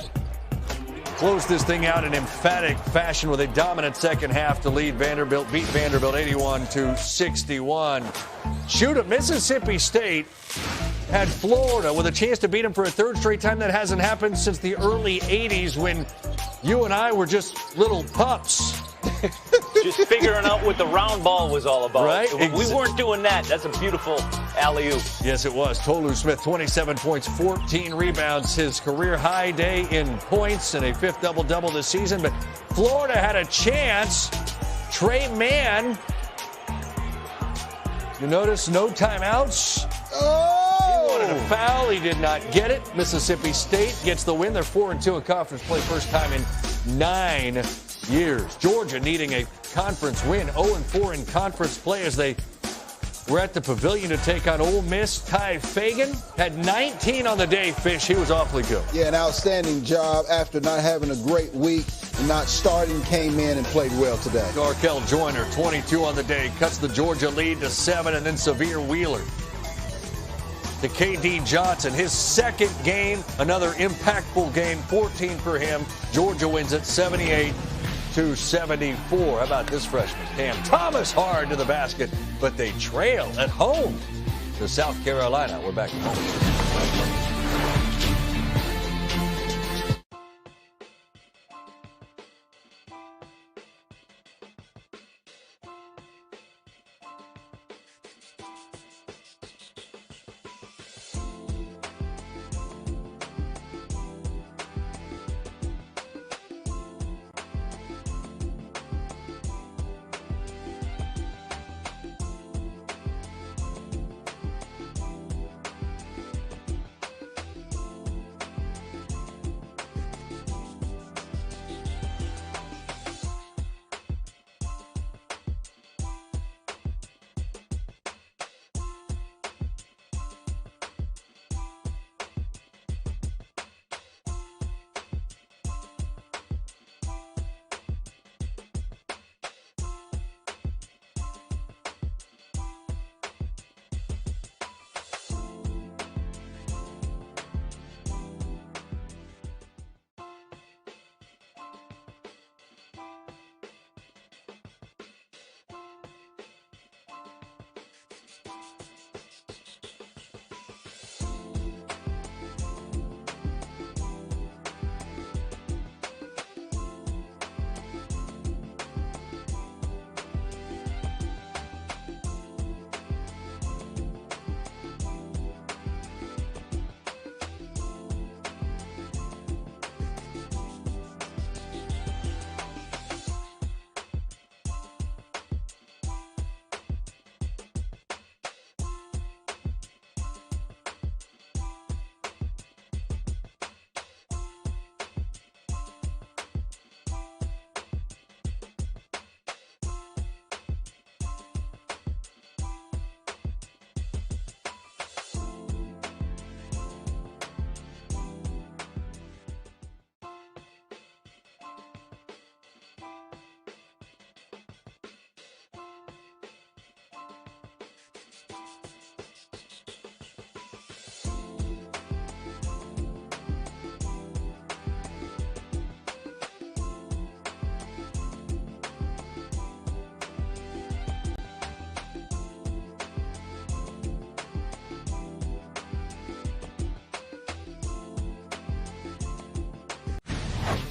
closed this thing out in emphatic fashion with a dominant second half to lead Vanderbilt, beat Vanderbilt 81-61. Shoot at Mississippi State had Florida with a chance to beat them for a third straight time. That hasn't happened since the early 80s when you and I were just little pups. Just figuring out what the round ball was all about. Right? We weren't doing that. That's a beautiful alley-oop. Yes, it was. Tolu Smith, 27 points, 14 rebounds, his career high day in points and a 5th double-double this season. But Florida had a chance. Trey Mann, you notice no timeouts. Oh! He wanted a foul. He did not get it. Mississippi State gets the win. They're 4-2 in conference play, first time in 9 years. Georgia needing a conference win, 0-4 in conference play as they were at the Pavilion to take on Ole Miss. Ty Fagan had 19 on the day. Fish, he was awfully good. Yeah, an outstanding job after not having a great week and not starting, came in and played well today. Darkel Joyner, 22 on the day, cuts the Georgia lead to 7, and then Severe Wheeler to KD Johnson. His second game, another impactful game, 14 for him. Georgia wins at 78-74. How about this freshman? Cam Thomas hard to the basket, but they trail at home to South Carolina. We're back at home.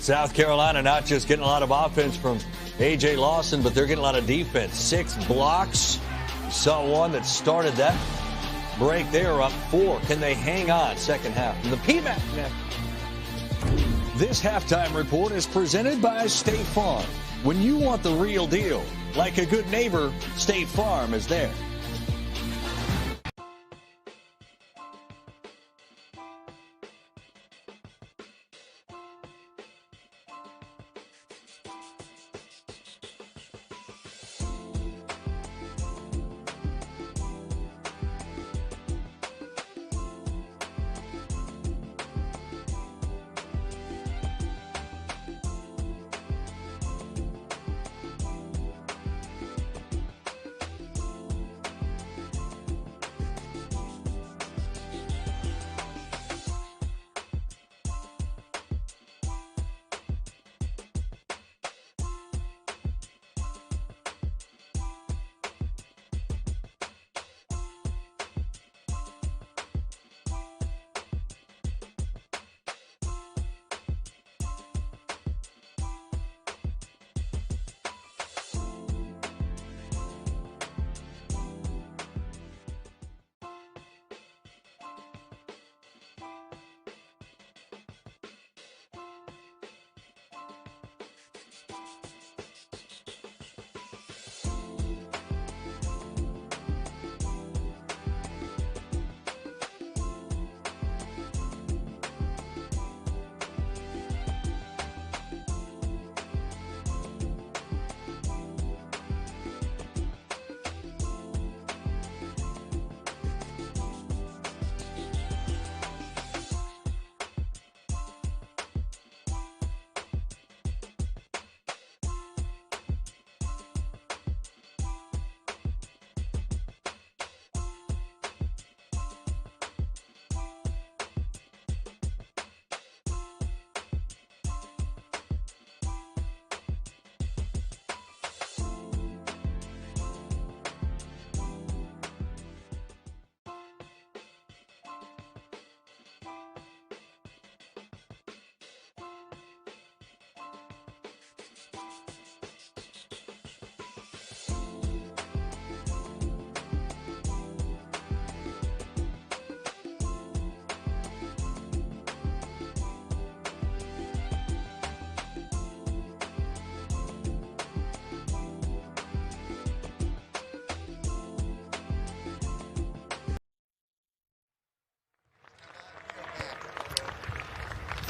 South Carolina not just getting a lot of offense from A.J. Lawson, but they're getting a lot of defense. 6 blocks. You saw one that started that break. They are up 4. Can they hang on second half? And the PMAC net. This halftime report is presented by State Farm. When you want the real deal, like a good neighbor, State Farm is there.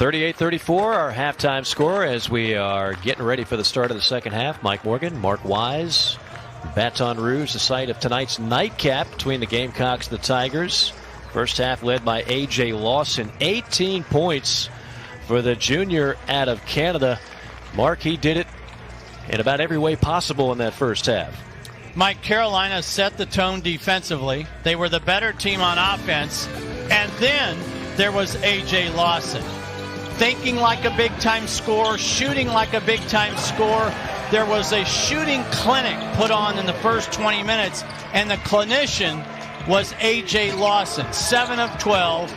38-34, our halftime score as we are getting ready for the start of the second half. Mike Morgan, Mark Wise, Baton Rouge, the site of tonight's nightcap between the Gamecocks and the Tigers. First half led by A.J. Lawson, 18 points for the junior out of Canada. Mark, he did it in about every way possible in that first half. Mike, Carolina set the tone defensively. They were the better team on offense. And then there was A.J. Lawson. Thinking like a big-time scorer, shooting like a big-time scorer. There was a shooting clinic put on in the first 20 minutes, and the clinician was A.J. Lawson. 7 of 12,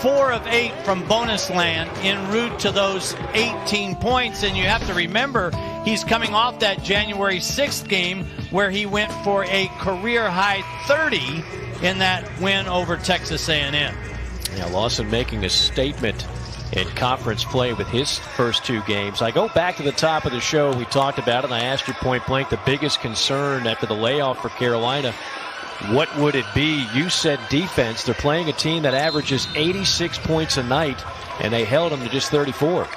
4 of 8 from bonus land en route to those 18 points. And you have to remember, he's coming off that January 6th game where he went for a career-high 30 in that win over Texas A&M. Yeah, Lawson making a statement in conference play with his first 2 games. I go back to the top of the show. We talked about it, and I asked you point blank the biggest concern after the layoff for Carolina. What would it be? You said defense. They're playing a team that averages 86 points a night, and they held them to just 34.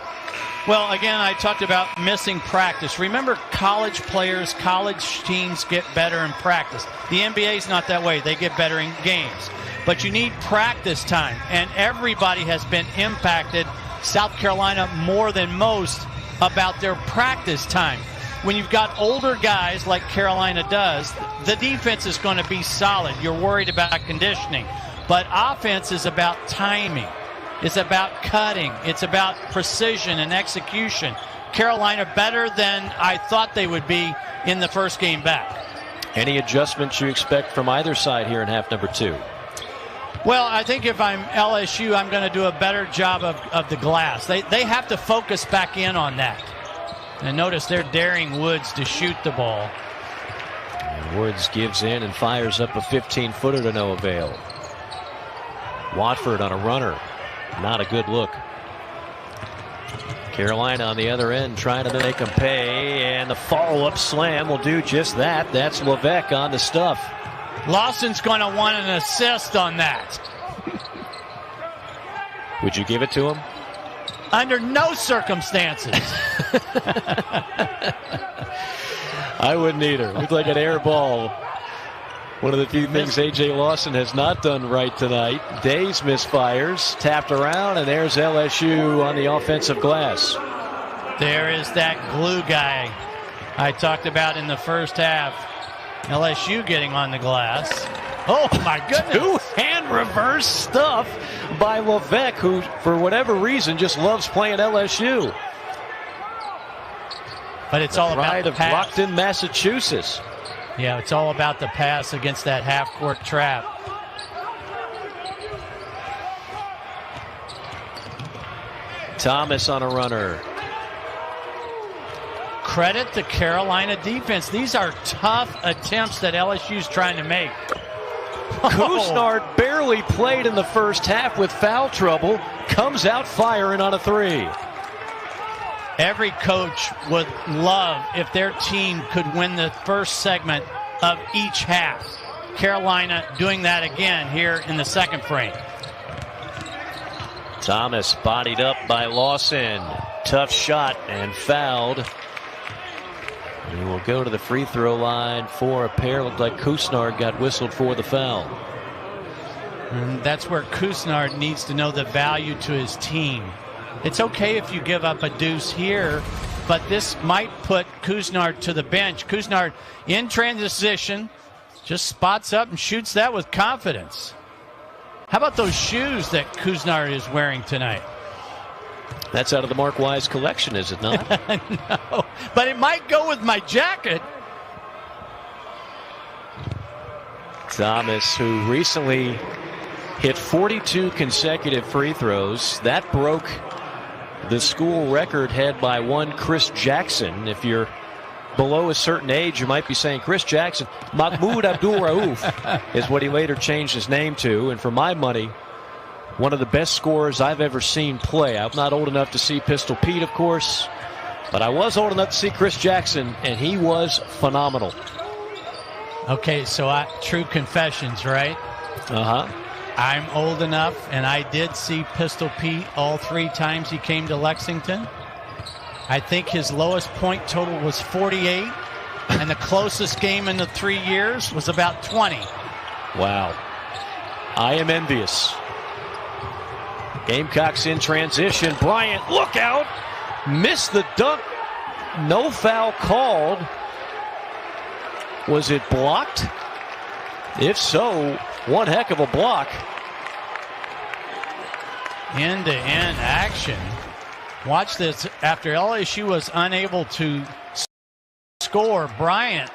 Well, again, I talked about missing practice. Remember, college players, college teams get better in practice. The NBA's not that way. They get better in games. But you need practice time, and everybody has been impacted, South Carolina more than most, about their practice time. When you've got older guys like Carolina does, the defense is going to be solid. You're worried about conditioning. But offense is about timing. It's about cutting. It's about precision and execution. Carolina better than I thought they would be in the first game back. Any adjustments you expect from either side here in half number 2? Well, I think if I'm LSU, I'm going to do a better job of the glass. They have to focus back in on that. And notice they're daring Woods to shoot the ball. And Woods gives in and fires up a 15-footer to no avail. Watford on a runner. Not a good look. Carolina on the other end trying to make them pay, and the follow-up slam will do just that. That's Levesque on the stuff. Lawson's going to want an assist on that. Would you give it to him? Under no circumstances. I wouldn't either. It looked like an air ball. One of the few things A.J. Lawson has not done right tonight. Days misfires, tapped around, and there's LSU on the offensive glass. There is that glue guy I talked about in the first half. LSU getting on the glass. Oh, my goodness. Two-hand reverse stuff by Levesque, who, for whatever reason, just loves playing LSU. But it's all about the of pass. Brockton, Massachusetts. Yeah, it's all about the pass against that half-court trap. Thomas on a runner. Credit the Carolina defense. These are tough attempts that LSU's trying to make. Couisnard barely played in the first half with foul trouble. Comes out firing on a 3. Every coach would love if their team could win the first segment of each half. Carolina doing that again here in the second frame. Thomas bodied up by Lawson. Tough shot and fouled. He will go to the free throw line for a pair. Looked like Couisnard got whistled for the foul. And that's where Couisnard needs to know the value to his team. It's okay if you give up a deuce here, but this might put Couisnard to the bench. Couisnard in transition just spots up and shoots that with confidence. How about those shoes that Couisnard is wearing tonight? That's out of the Mark Wise collection, is it not? No, but it might go with my jacket. Thomas, who recently hit 42 consecutive free throws. That broke the school record had by one Chris Jackson. If you're below a certain age, you might be saying Chris Jackson. Mahmoud Abdul-Rauf is what he later changed his name to. And for my money, one of the best scorers I've ever seen play. I'm not old enough to see Pistol Pete, of course, but I was old enough to see Chris Jackson, and he was phenomenal. Okay, so true confessions, right? Uh-huh. I'm old enough, and I did see Pistol Pete all 3 times he came to Lexington. I think his lowest point total was 48, and the closest game in the 3 years was about 20. Wow. I am envious. Gamecocks in transition. Bryant, look out! Missed the dunk. No foul called. Was it blocked? If so, one heck of a block. End-to-end action. Watch this. After LSU was unable to score, Bryant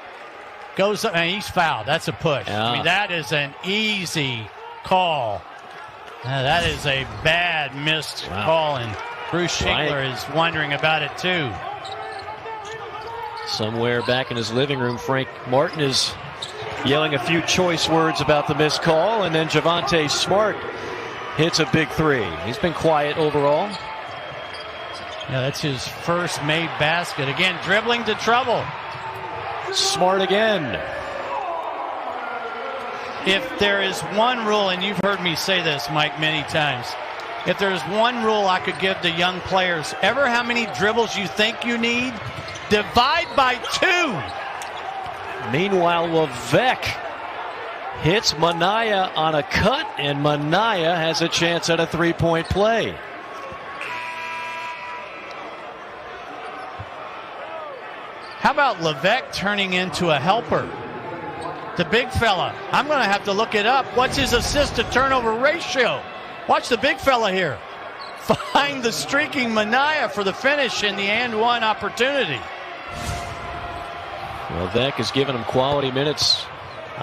goes up, and he's fouled. That's a push. Yeah. I mean, that is an easy call. That is a bad missed call, and Bruce Schingler is wondering about it too. Somewhere back in his living room, Frank Martin is yelling a few choice words about the missed call, and then Javonte Smart hits a big 3. He's been quiet overall. Yeah, that's his first made basket. Again, dribbling to trouble. Smart again. If there is one rule, and you've heard me say this, Mike, many times, if there's one rule I could give to young players, ever how many dribbles you think you need, divide by 2. Meanwhile, Levesque hits Minaya on a cut, and Minaya has a chance at a 3-point play. How about Levesque turning into a helper? The big fella. I'm going to have to look it up. What's his assist to turnover ratio? Watch the big fella here. Find the streaking Minaya for the finish in the and one opportunity. Levesque has given him quality minutes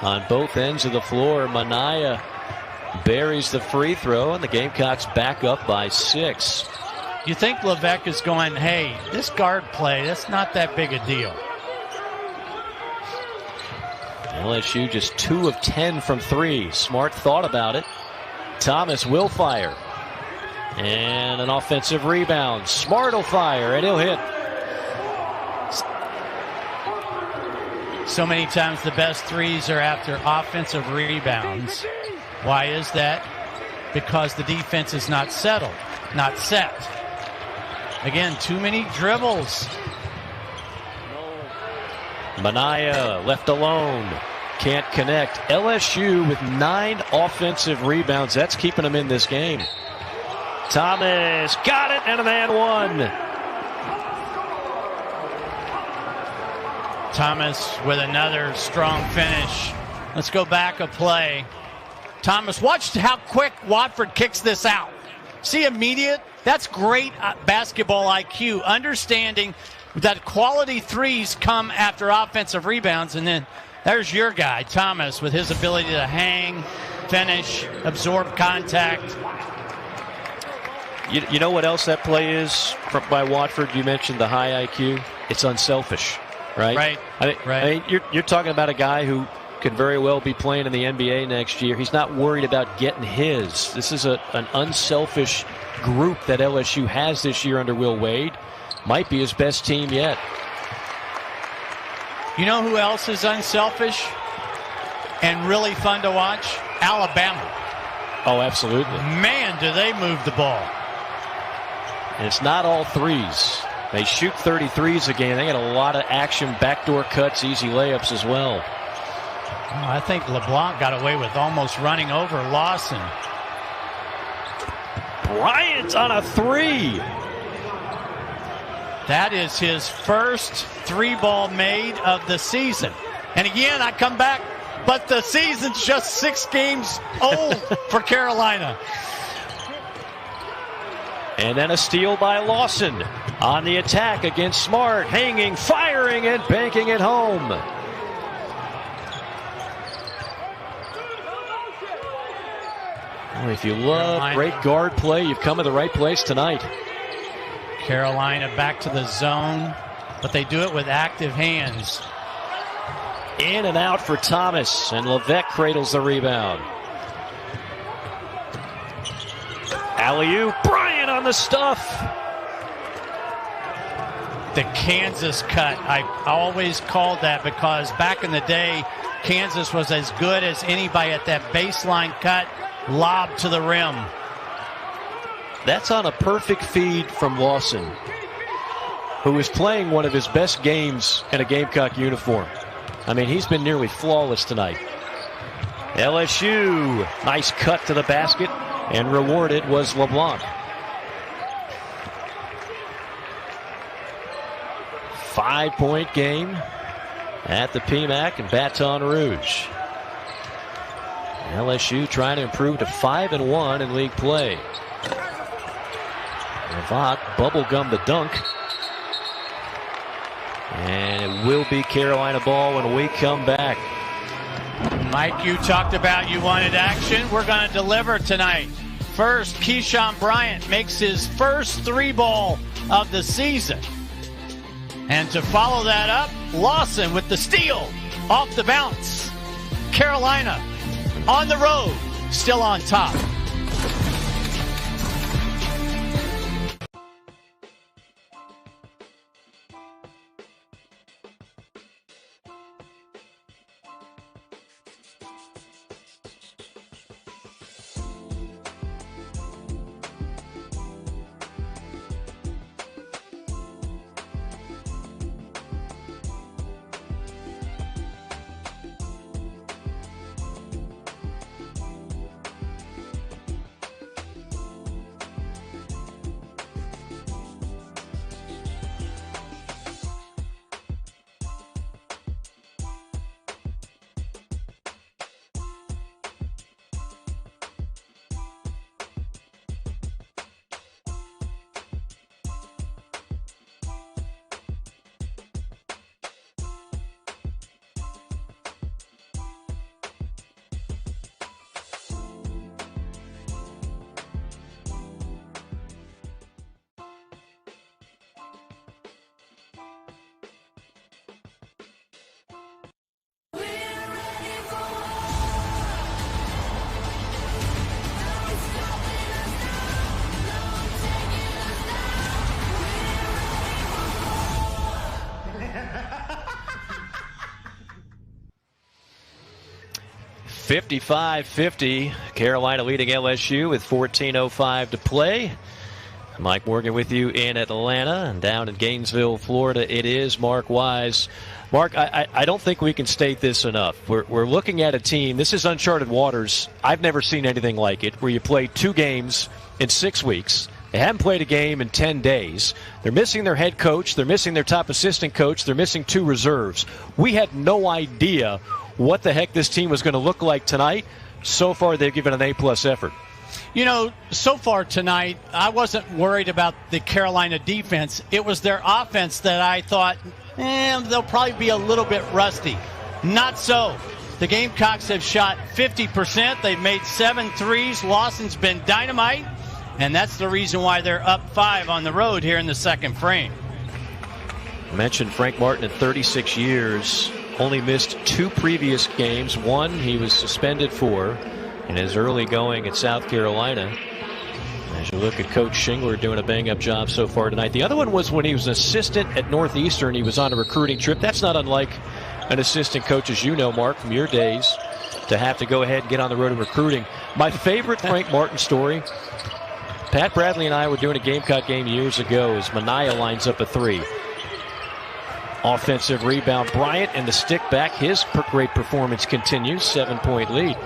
on both ends of the floor. Minaya buries the free throw, and the Gamecocks back up by 6. You think Levesque is going, hey, this guard play, that's not that big a deal. LSU just 2 of 10 from 3. Smart thought about it. Thomas will fire. And an offensive rebound. Smart will fire, and he'll hit. So many times the best threes are after offensive rebounds. Why is that? Because the defense is not settled, not set. Again, too many dribbles. Minaya left alone. Can't connect. LSU with 9 offensive rebounds. That's keeping them in this game. Thomas got it, and a man one. Thomas with another strong finish. Let's go back a play. Thomas, watch how quick Watford kicks this out. See immediate? That's great basketball IQ. Understanding that quality threes come after offensive rebounds. And then there's your guy, Thomas, with his ability to hang, finish, absorb contact. You know what else that play is by Watford? You mentioned the high IQ. It's unselfish, right? Right. I mean, you're talking about a guy who could very well be playing in the NBA next year. He's not worried about getting his. This is an unselfish group that LSU has this year under Will Wade. Might be his best team yet. You know who else is unselfish and really fun to watch? Alabama. Oh, absolutely. Man, do they move the ball. And it's not all threes. They shoot 33s a game. They got a lot of action, backdoor cuts, easy layups as well. Oh, I think LeBlanc got away with almost running over Lawson. Bryant on a 3. That is his first 3-ball made of the season. And again, I come back, but the season's just 6 games old for Carolina. And then a steal by Lawson on the attack against Smart, hanging, firing, and banking it home. Well, if you love great guard play, you've come to the right place tonight. Carolina back to the zone, but they do it with active hands. In and out for Thomas, and Levesque cradles the rebound. Alley-oop, Bryant on the stuff. The Kansas cut, I always called that because back in the day, Kansas was as good as anybody at that baseline cut. lob to the rim. That's on a perfect feed from Lawson, who is playing one of his best games in a Gamecock uniform. I mean, he's been nearly flawless tonight. LSU, nice cut to the basket, and rewarded was LeBlanc. 5-point game at the PMAC in Baton Rouge. LSU trying to improve to 5-1 in league play. Levac bubblegum the dunk. And it will be Carolina ball when we come back. Mike, you talked about you wanted action. We're going to deliver tonight. First, Keyshawn Bryant makes his first 3-ball of the season. And to follow that up, Lawson with the steal off the bounce. Carolina on the road, still on top. .55-50, Carolina leading LSU with 14:05 to play. Mike Morgan with you in Atlanta, and down in Gainesville, Florida, it is Mark Wise. Mark, I don't think we can state this enough. We're looking at a team, this is uncharted waters. I've never seen anything like it, where you play 2 games in 6 weeks. They haven't played a game in 10 days. They're missing their head coach. They're missing their top assistant coach. They're missing 2 reserves. We had no idea what the heck this team was going to look like tonight. So far, they've given an A+ effort. You know, so far tonight, I wasn't worried about the Carolina defense. It was their offense that I thought, they'll probably be a little bit rusty. Not so. The Gamecocks have shot 50%. They've made 7 threes. Lawson's been dynamite, and that's the reason why they're up 5 on the road here in the second frame. I mentioned Frank Martin in 36 years. Only missed 2 previous games. One he was suspended for in his early going at South Carolina. As you look at Coach Shingler doing a bang-up job so far tonight. The other one was when he was an assistant at Northeastern. He was on a recruiting trip. That's not unlike an assistant coach, as you know, Mark, from your days, to have to go ahead and get on the road and recruiting. My favorite Frank Martin story, Pat Bradley and I were doing a Gamecock game years ago as Minaya lines up a 3. Offensive rebound. Bryant and the stick back. His great performance continues. 7-point lead.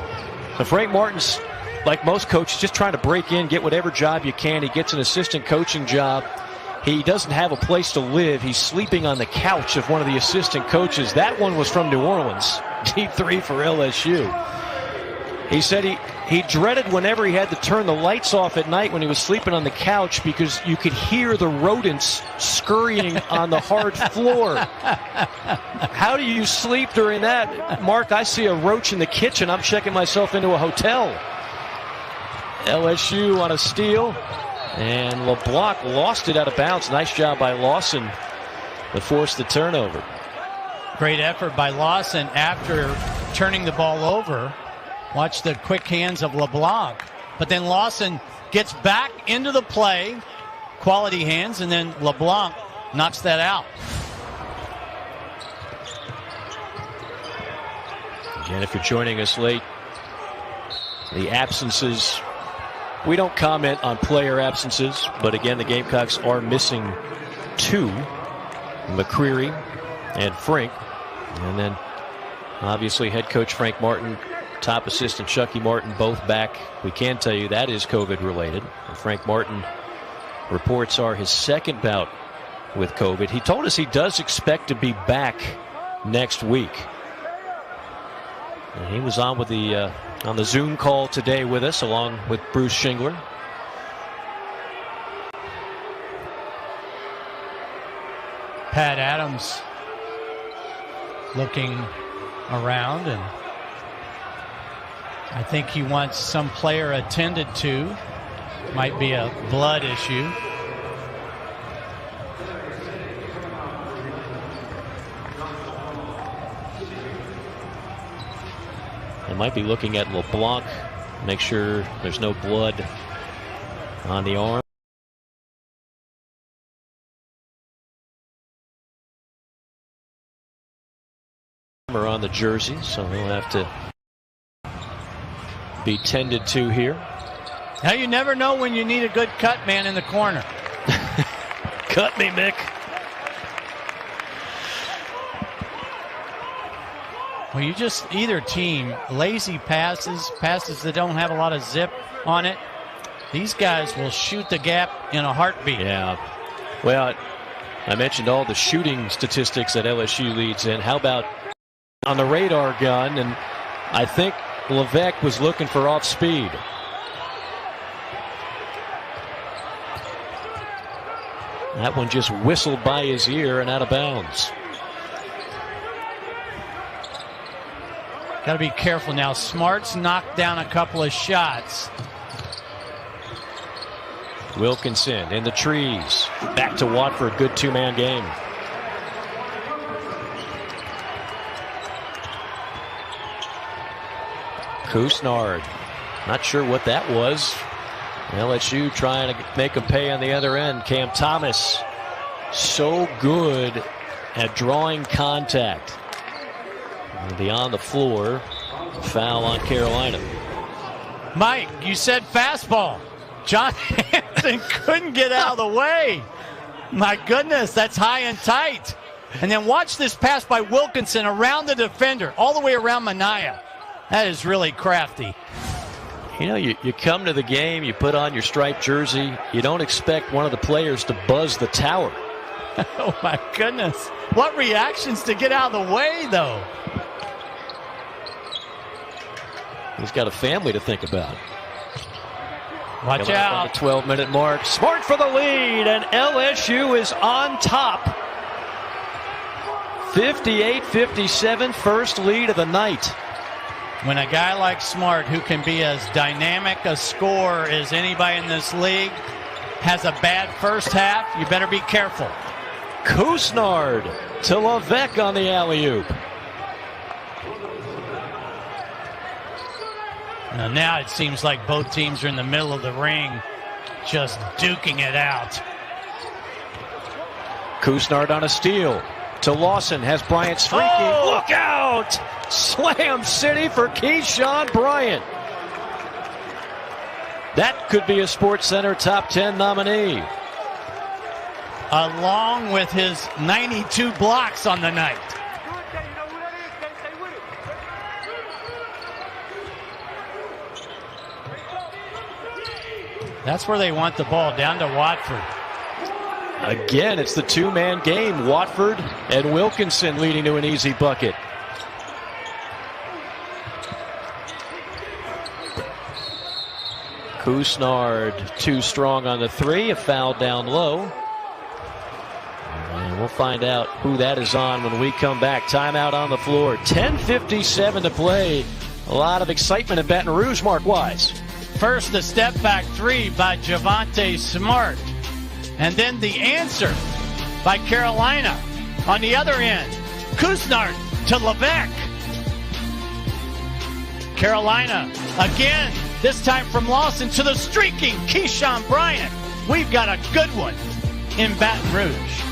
So Frank Martin's, like most coaches, just trying to break in, get whatever job you can. He gets an assistant coaching job. He doesn't have a place to live. He's sleeping on the couch of one of the assistant coaches. That one was from New Orleans. Deep 3 for LSU. He said he dreaded whenever he had to turn the lights off at night when he was sleeping on the couch because you could hear the rodents scurrying on the hard floor. How do you sleep during that? Mark, I see a roach in the kitchen. I'm checking myself into a hotel. LSU on a steal, and LeBlanc lost it out of bounds. Nice job by Lawson to force the turnover. Great effort by Lawson after turning the ball over. Watch the quick hands of LeBlanc. But then Lawson gets back into the play. Quality hands, and then LeBlanc knocks that out. Again, if you're joining us late, The absences, we don't comment on player absences, but again, the Gamecocks are missing 2, McCreary and Frink. And then obviously head coach Frank Martin, top assistant Chucky Martin, both back. We can tell you that is COVID related. And Frank Martin, reports are his second bout with COVID. He told us he does expect to be back next week. And he was on with the Zoom call today with us, along with Bruce Shingler. Pat Adams looking around, and I think he wants some player attended to. Might be a blood issue. They might be looking at LeBlanc, make sure there's no blood on the arm. Or on the jersey, so he'll have to be tended to here. Now you never know when you need a good cut man in the corner. Cut me, Mick. Well, you just, either team, lazy passes that don't have a lot of zip on it. These guys will shoot the gap in a heartbeat. Yeah. Well, I mentioned all the shooting statistics that LSU leads in. How about on the radar gun? And I think Levesque was looking for off speed. That one just whistled by his ear and out of bounds. Got to be careful now. Smart's knocked down a couple of shots. Wilkinson in the trees. Back to Watford. Good two-man game. Kusnard. Not sure what that was. LSU trying to make him pay on the other end. Cam Thomas, so good at drawing contact. And beyond the floor, foul on Carolina. Mike, you said fastball. John Hanson couldn't get out of the way. My goodness, that's high and tight. And then watch this pass by Wilkinson around the defender, all the way around Minaya. That is really crafty. You know, you come to the game, you put on your striped jersey, you don't expect one of the players to buzz the tower. Oh, my goodness. What reactions to get out of the way, though? He's got a family to think about. Watch out. The 12-minute mark. Smart for the lead, and LSU is on top. 58-57, first lead of the night. When a guy like Smart, who can be as dynamic a scorer as anybody in this league, has a bad first half, you better be careful. Kusnard to Levesque on the alley-oop. Now it seems like both teams are in the middle of the ring, just duking it out. Kusnard on a steal to Lawson, has Bryant streaking. Oh! Look out! Slam City for Keyshawn Bryant. That could be a SportsCenter top 10 nominee. Along with his 92 blocks on the night. That's where they want the ball, down to Watford. Again, it's the two-man game. Watford and Wilkinson leading to an easy bucket. Kusnard too strong on the three. A foul down low. And we'll find out who that is on when we come back. Timeout on the floor. 10:57 to play. A lot of excitement in Baton Rouge, Mark Wise. First, the step back three by Javonte Smart. And then the answer by Carolina. On the other end, Kusnard to Levesque. Carolina again, this time from Lawson to the streaking Keyshawn Bryant. We've got a good one in Baton Rouge.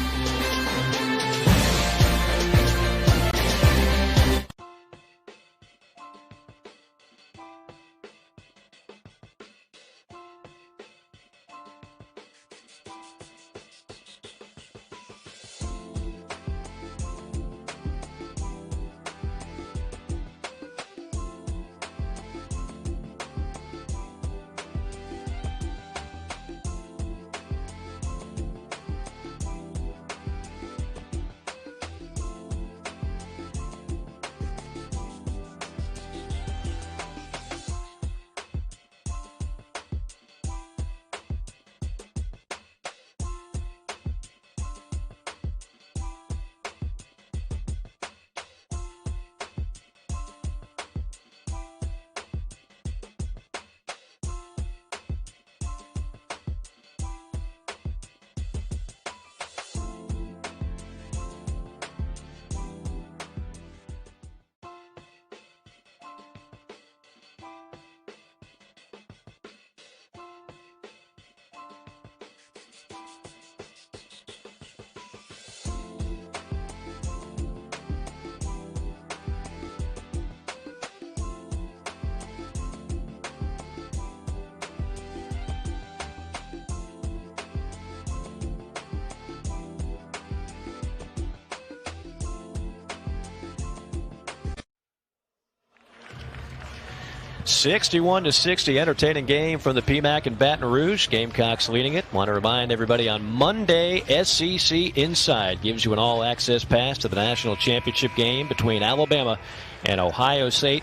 61-60, entertaining game from the PMAC in Baton Rouge. Gamecocks leading it. Want to remind everybody on Monday, SEC Inside gives you an all-access pass to the national championship game between Alabama and Ohio State.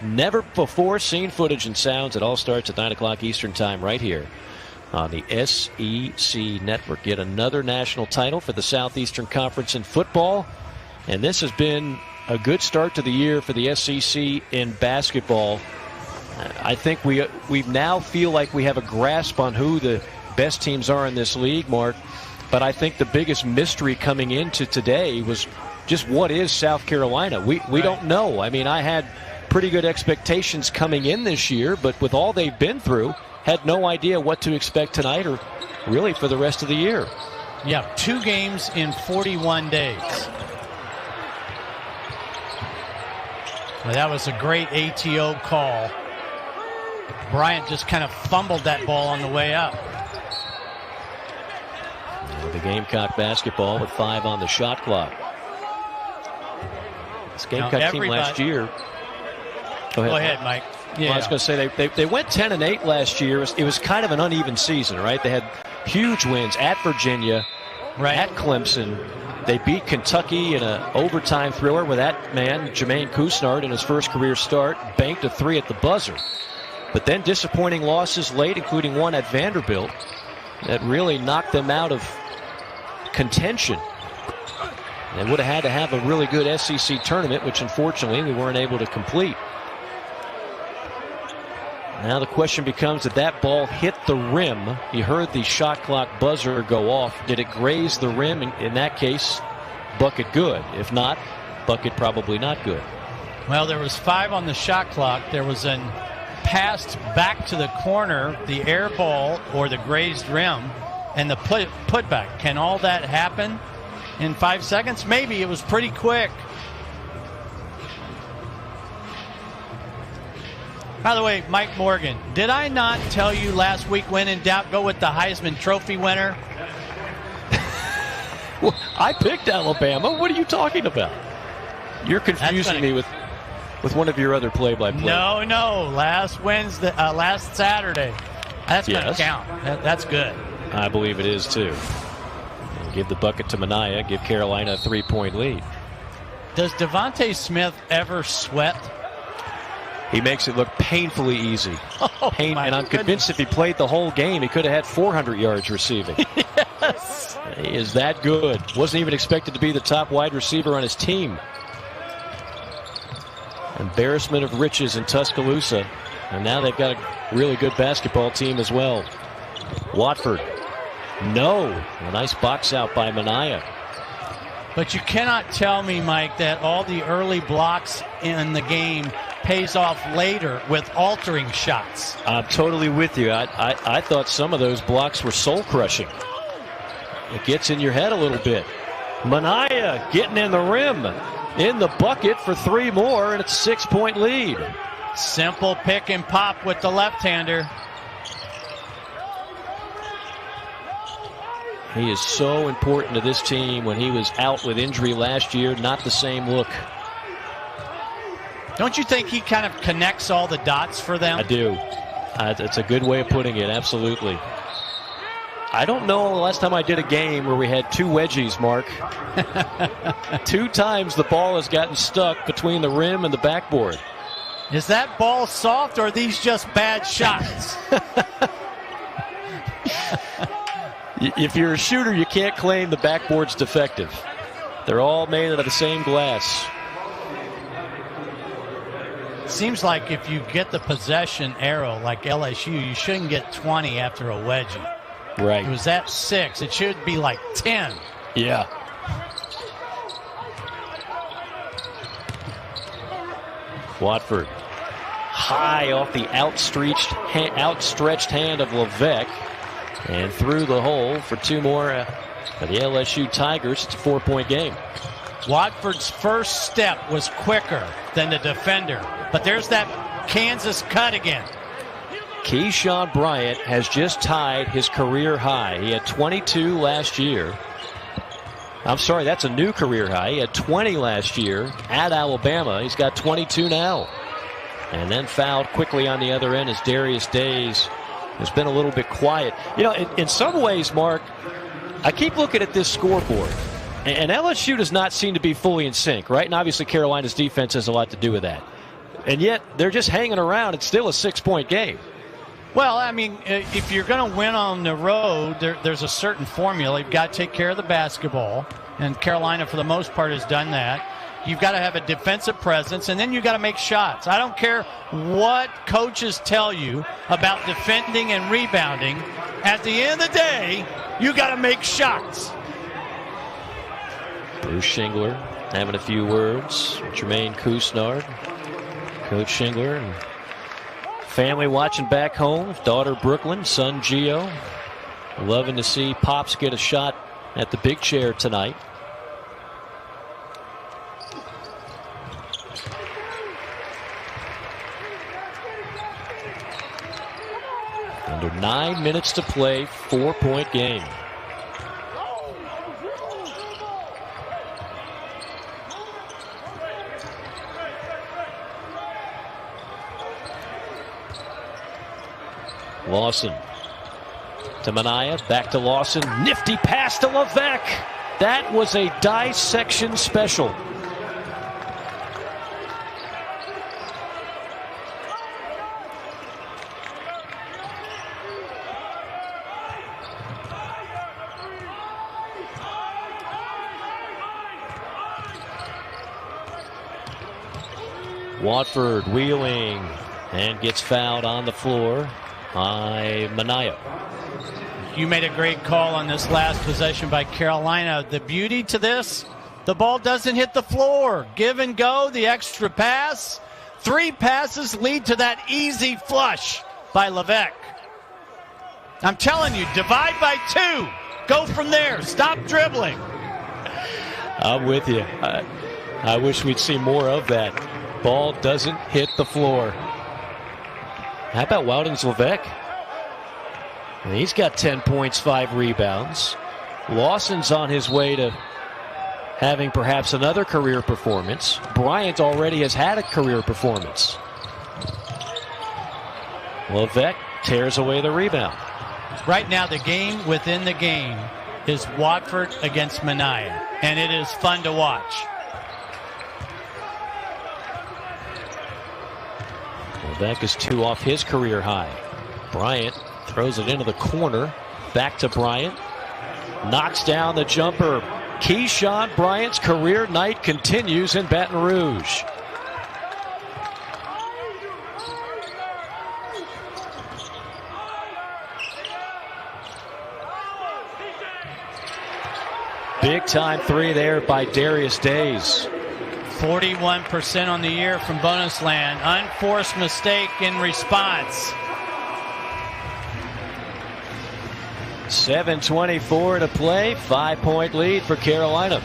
Never before seen footage and sounds. It all starts at 9 o'clock Eastern Time right here on the SEC Network. Yet another national title for the Southeastern Conference in football. And this has been a good start to the year for the SEC in basketball. I think we now feel like we have a grasp on who the best teams are in this league, Mark. But I think the biggest mystery coming into today was just what is South Carolina. We don't know. I mean, I had pretty good expectations coming in this year, but with all they've been through, had no idea what to expect tonight or really for the rest of the year. Yeah, 2 games in 41 days. Well, that was a great ATO call. Bryant just kind of fumbled that ball on the way up. The Gamecock basketball with 5 on the shot clock. This Gamecock team last year. Go ahead, Mike. Yeah. Well, I was going to say they went 10-8 last year. It was kind of an uneven season, right? They had huge wins at Virginia, at Clemson. They beat Kentucky in an overtime thriller with that man, Jermaine Couisnard, in his first career start, banked a 3 at the buzzer. But then disappointing losses late, including one at Vanderbilt, that really knocked them out of contention. They would have had to have a really good SEC tournament, which unfortunately we weren't able to complete. Now the question becomes, did that ball hit the rim? You heard the shot clock buzzer go off. Did it graze the rim? In that case, bucket good. If not, bucket probably not good. Well, there was 5 on the shot clock. There was an passed back to the corner, the air ball or the grazed rim, and the putback. Can all that happen in 5 seconds? Maybe. It was pretty quick. By the way, Mike Morgan, did I not tell you last week, when in doubt, go with the Heisman Trophy winner? Well, I picked Alabama. What are you talking about? You're confusing me with one of your other play-by-play. No. Last Saturday. That's going to count. That's good. I believe it is, too. And give the bucket to Minaya. Give Carolina a 3-point lead. Does Devontae Smith ever sweat? He makes it look painfully easy. And I'm convinced if he played the whole game, he could have had 400 yards receiving. Yes. He is that good. Wasn't even expected to be the top wide receiver on his team. Embarrassment of riches in Tuscaloosa. And now they've got a really good basketball team as well. Watford. No. A nice box out by Minaya. But you cannot tell me, Mike, that all the early blocks in the game pays off later with altering shots. I'm totally with you. I thought some of those blocks were soul-crushing. It gets in your head a little bit. Minaya getting in the rim. In the bucket for 3 more, and it's a 6-point lead. Simple pick and pop with the left-hander. He is so important to this team. When he was out with injury last year, not the same look. Don't you think he kind of connects all the dots for them? I do. It's a good way of putting it, absolutely. I don't know the last time I did a game where we had 2 wedgies, Mark. 2 times the ball has gotten stuck between the rim and the backboard. Is that ball soft, or are these just bad shots? If you're a shooter, you can't claim the backboard's defective. They're all made out of the same glass. Seems like if you get the possession arrow like LSU, you shouldn't get 20 after a wedgie. Right. It was at 6. It should be like 10. Yeah. Watford. High off the outstretched hand of Levesque. And through the hole for 2 more for the LSU Tigers. It's a 4-point game. Watford's first step was quicker than the defender. But there's that Kansas cut again. Keyshawn Bryant has just tied his career high. He had 22 last year. I'm sorry, that's a new career high. He had 20 last year at Alabama. He's got 22 now. And then fouled quickly on the other end as Darius Days has been a little bit quiet. You know, in some ways, Mark, I keep looking at this scoreboard, and LSU does not seem to be fully in sync, right? And obviously Carolina's defense has a lot to do with that. And yet they're just hanging around. It's still a 6-point game. Well, I mean, if you're going to win on the road, there's a certain formula. You've got to take care of the basketball, and Carolina, for the most part, has done that. You've got to have a defensive presence, and then you've got to make shots. I don't care what coaches tell you about defending and rebounding. At the end of the day, you got to make shots. Bruce Shingler having a few words. Jermaine Couisnard, Coach Shingler, and family watching back home. Daughter Brooklyn, son Gio. Loving to see Pops get a shot at the big chair tonight. Under 9 minutes to play, 4-point game. Lawson to Minaya, back to Lawson. Nifty pass to Levesque. That was a dissection special. Watford wheeling and gets fouled on the floor by Minaya. You made a great call on this last possession by Carolina. The beauty to this, the ball doesn't hit the floor. Give and go, the extra pass. 3 passes lead to that easy flush by Levesque. I'm telling you, divide by 2. Go from there. Stop dribbling. I'm with you. I wish we'd see more of that. Ball doesn't hit the floor. How about Woutings Levesque? He's got 10 points, 5 rebounds. Lawson's on his way to having perhaps another career performance. Bryant already has had a career performance. Levesque tears away the rebound. Right now, the game within the game is Watford against Minaya, and it is fun to watch. Levesque is 2 off his career high. Bryant throws it into the corner. Back to Bryant. Knocks down the jumper. Keyshawn Bryant's career night continues in Baton Rouge. Big time 3 there by Darius Days. 41% on the year from bonus land. Unforced mistake in response. 7:24 to play. 5-point lead for Carolina.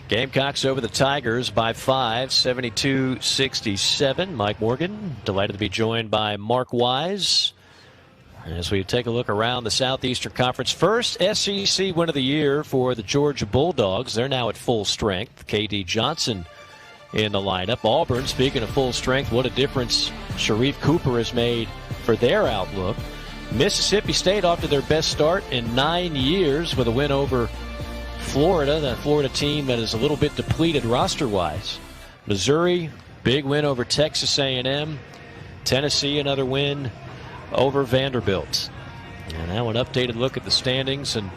Gamecocks over the Tigers by 5, 72-67. Mike Morgan, delighted to be joined by Mark Wise as we take a look around the Southeastern Conference. First SEC win of the year for the Georgia Bulldogs. They're now at full strength. K.D. Johnson in the lineup. Auburn, speaking of full strength, what a difference Sharif Cooper has made for their outlook. Mississippi State off to their best start in 9 years with a win over Florida, that Florida team that is a little bit depleted roster-wise. Missouri, big win over Texas A&M. Tennessee, another win over Vanderbilt. And now an updated look at the standings. And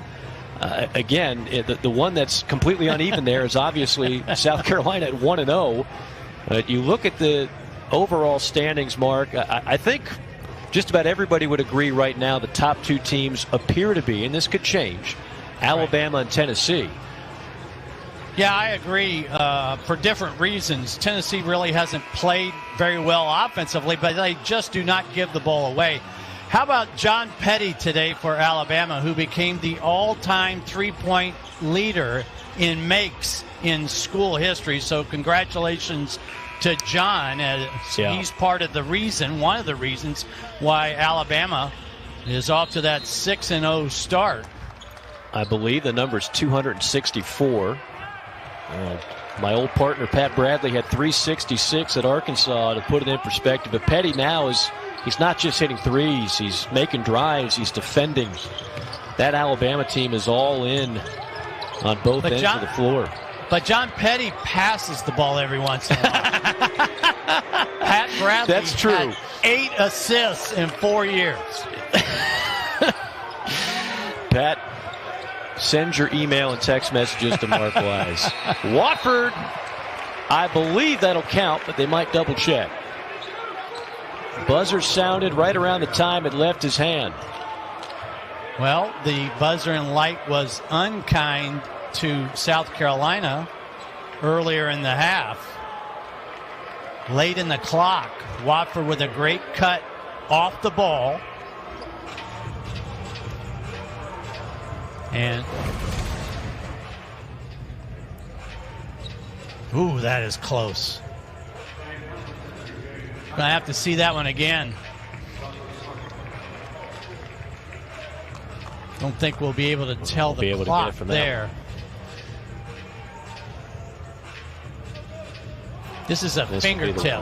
again, the one that's completely uneven there is obviously South Carolina at 1-0. But you look at the overall standings, Mark, I think just about everybody would agree right now the top two teams appear to be, and this could change, Alabama and Tennessee. Yeah, I agree for different reasons. Tennessee really hasn't played very well offensively, but they just do not give the ball away. How about John Petty today for Alabama, who became the all-time three-point leader in makes in school history? So congratulations to John. He's part of the reason, one of the reasons why Alabama is off to that 6-0 start. I believe the number is 264. My old partner Pat Bradley had 366 at Arkansas, to put it in perspective. But Petty now he's not just hitting threes, he's making drives, he's defending. That Alabama team is all in on both ends of the floor. But John Petty passes the ball every once in a while. Pat Bradley That's true. had 8 assists in 4 years. Pat, send your email and text messages to Mark Wise. Watford, I believe that'll count, but they might double check. Buzzer sounded right around the time it left his hand. Well, the buzzer and light was unkind to South Carolina earlier in the half. Late in the clock, Watford with a great cut off the ball. And ooh, that is close. Gonna have to see that one again. Don't think we'll be able to tell the clock there. This is a fingertip.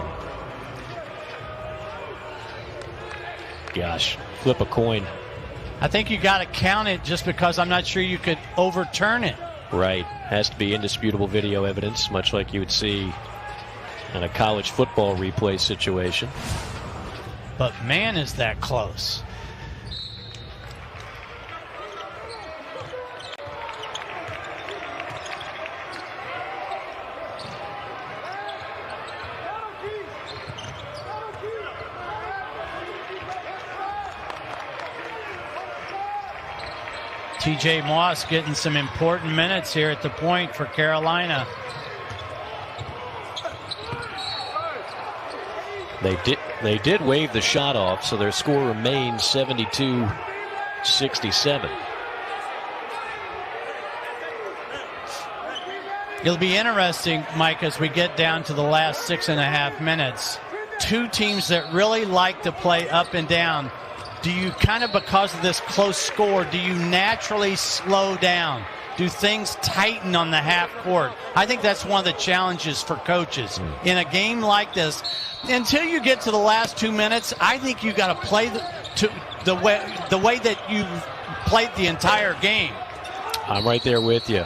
Gosh, flip a coin. I think you got to count it just because I'm not sure you could overturn it. Right. Has to be indisputable video evidence, much like you would see in a college football replay situation. But man, is that close. TJ Moss getting some important minutes here at the point for Carolina. They did wave the shot off, so their score remains 72-67. It'll be interesting, Mike, as we get down to the last 6.5 minutes. Two teams that really like to play up and down. Do you kind of, because of this close score, do you naturally slow down? Do things tighten on the half court? I think that's one of the challenges for coaches. In a game like this, until you get to the last 2 minutes, I think you got to play the way that you've played the entire game. I'm right there with you.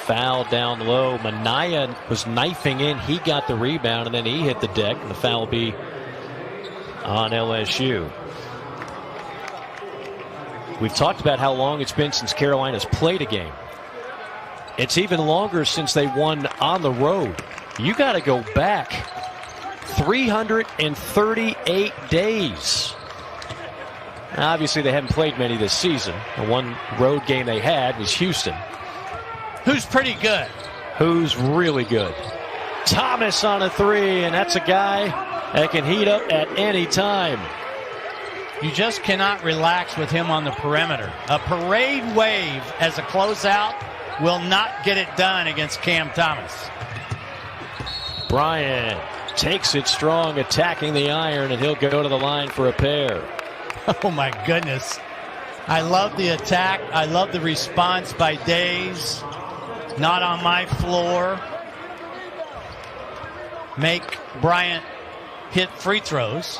Foul down low. Minaya was knifing in. He got the rebound, and then he hit the deck, and the foul will be on LSU. We've talked about how long it's been since Carolina's played a game. It's even longer since they won on the road. You got to go back 338 days. Now, obviously, they haven't played many this season. The one road game they had was Houston. Who's pretty good. Who's really good. Thomas on a three, and that's a guy that can heat up at any time. You just cannot relax with him on the perimeter. A parade wave as a closeout will not get it done against Cam Thomas. Bryant takes it strong, attacking the iron, and he'll go to the line for a pair. Oh, my goodness. I love the attack. I love the response by Days. Not on my floor. Make Bryant hit free throws.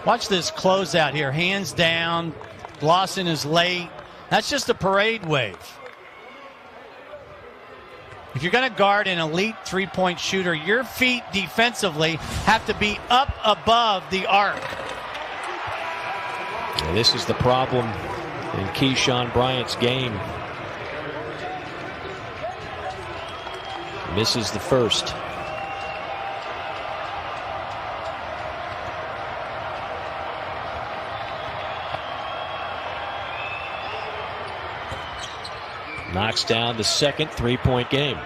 Watch this closeout here. Hands down. Lawson is late. That's just a parade wave. If you're going to guard an elite three-point shooter, your feet defensively have to be up above the arc. And this is the problem in Keyshawn Bryant's game. Misses the first. Knocks down the second three-point game.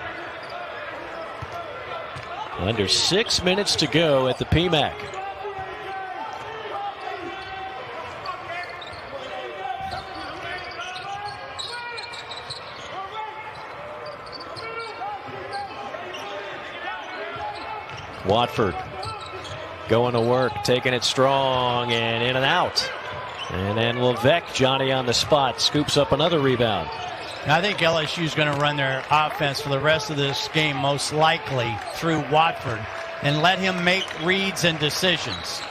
Under 6 minutes to go at the PMAC. Watford going to work, taking it strong and in and out. And then Levesque, Johnny on the spot, scoops up another rebound. I think LSU is going to run their offense for the rest of this game, most likely through Watford, and let him make reads and decisions.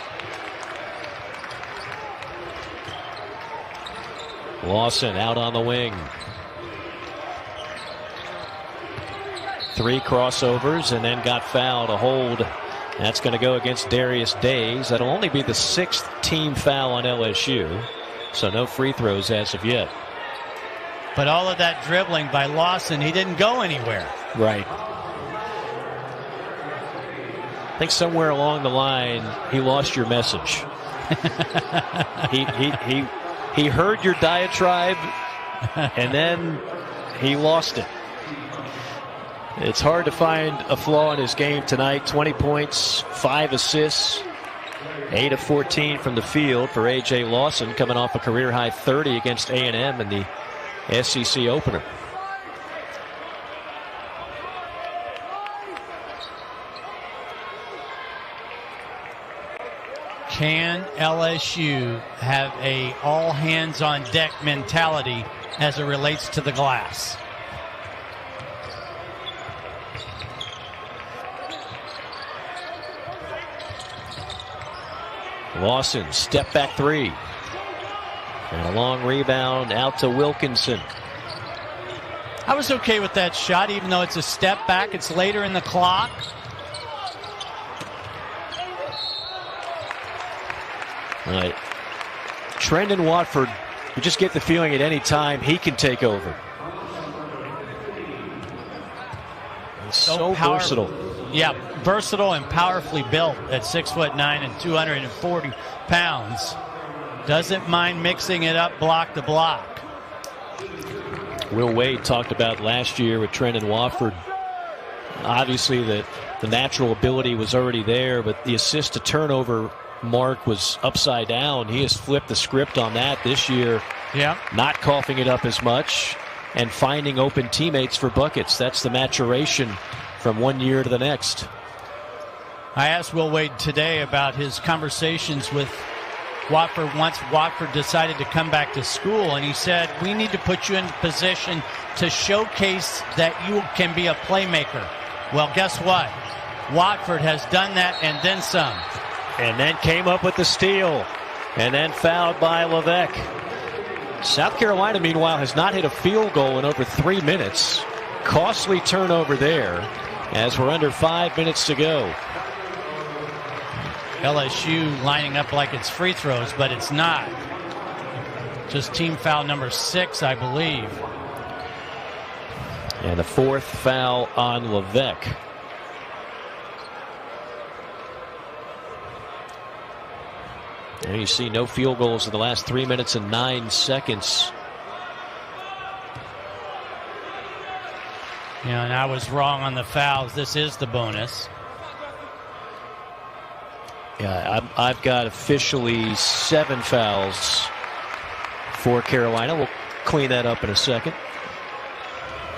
Lawson out on the wing. 3 crossovers and then got fouled. A hold. That's going to go against Darius Days. That'll only be the 6th team foul on LSU. So no free throws as of yet. But all of that dribbling by Lawson, he didn't go anywhere. Right. I think somewhere along the line he lost your message. he heard your diatribe and then he lost it. It's hard to find a flaw in his game tonight. 20 points, 5 assists, 8 of 14 from the field for A.J. Lawson, coming off a career-high 30 against A&M in the SEC opener. Can LSU have a all-hands-on-deck mentality as it relates to the glass? Lawson, step back 3. And a long rebound out to Wilkinson. I was okay with that shot, even though it's a step back. It's later in the clock. All right. Trendon Watford, you just get the feeling at any time he can take over. He's so versatile. Yeah, versatile and powerfully built at 6'9" and 240 pounds. Doesn't mind mixing it up block to block. Will Wade talked about last year with Trendon Watford. Obviously, the natural ability was already there, but the assist to turnover mark was upside down. He has flipped the script on that this year. Yeah. Not coughing it up as much and finding open teammates for buckets. That's the maturation from one year to the next. I asked Will Wade today about his conversations with Watford once Watford decided to come back to school, and he said, we need to put you in position to showcase that you can be a playmaker. Well, guess what? Watford has done that and then some. And then came up with the steal, and then fouled by Levesque. South Carolina, meanwhile, has not hit a field goal in over 3 minutes. Costly turnover there as we're under 5 minutes to go. LSU lining up like it's free throws, but it's not. Just team foul number 6, I believe. And the 4th foul on Levesque. There you see no field goals in the last 3 minutes and 9 seconds. Yeah, and I was wrong on the fouls. This is the bonus. Yeah, I've got officially 7 fouls for Carolina. We'll clean that up in a second.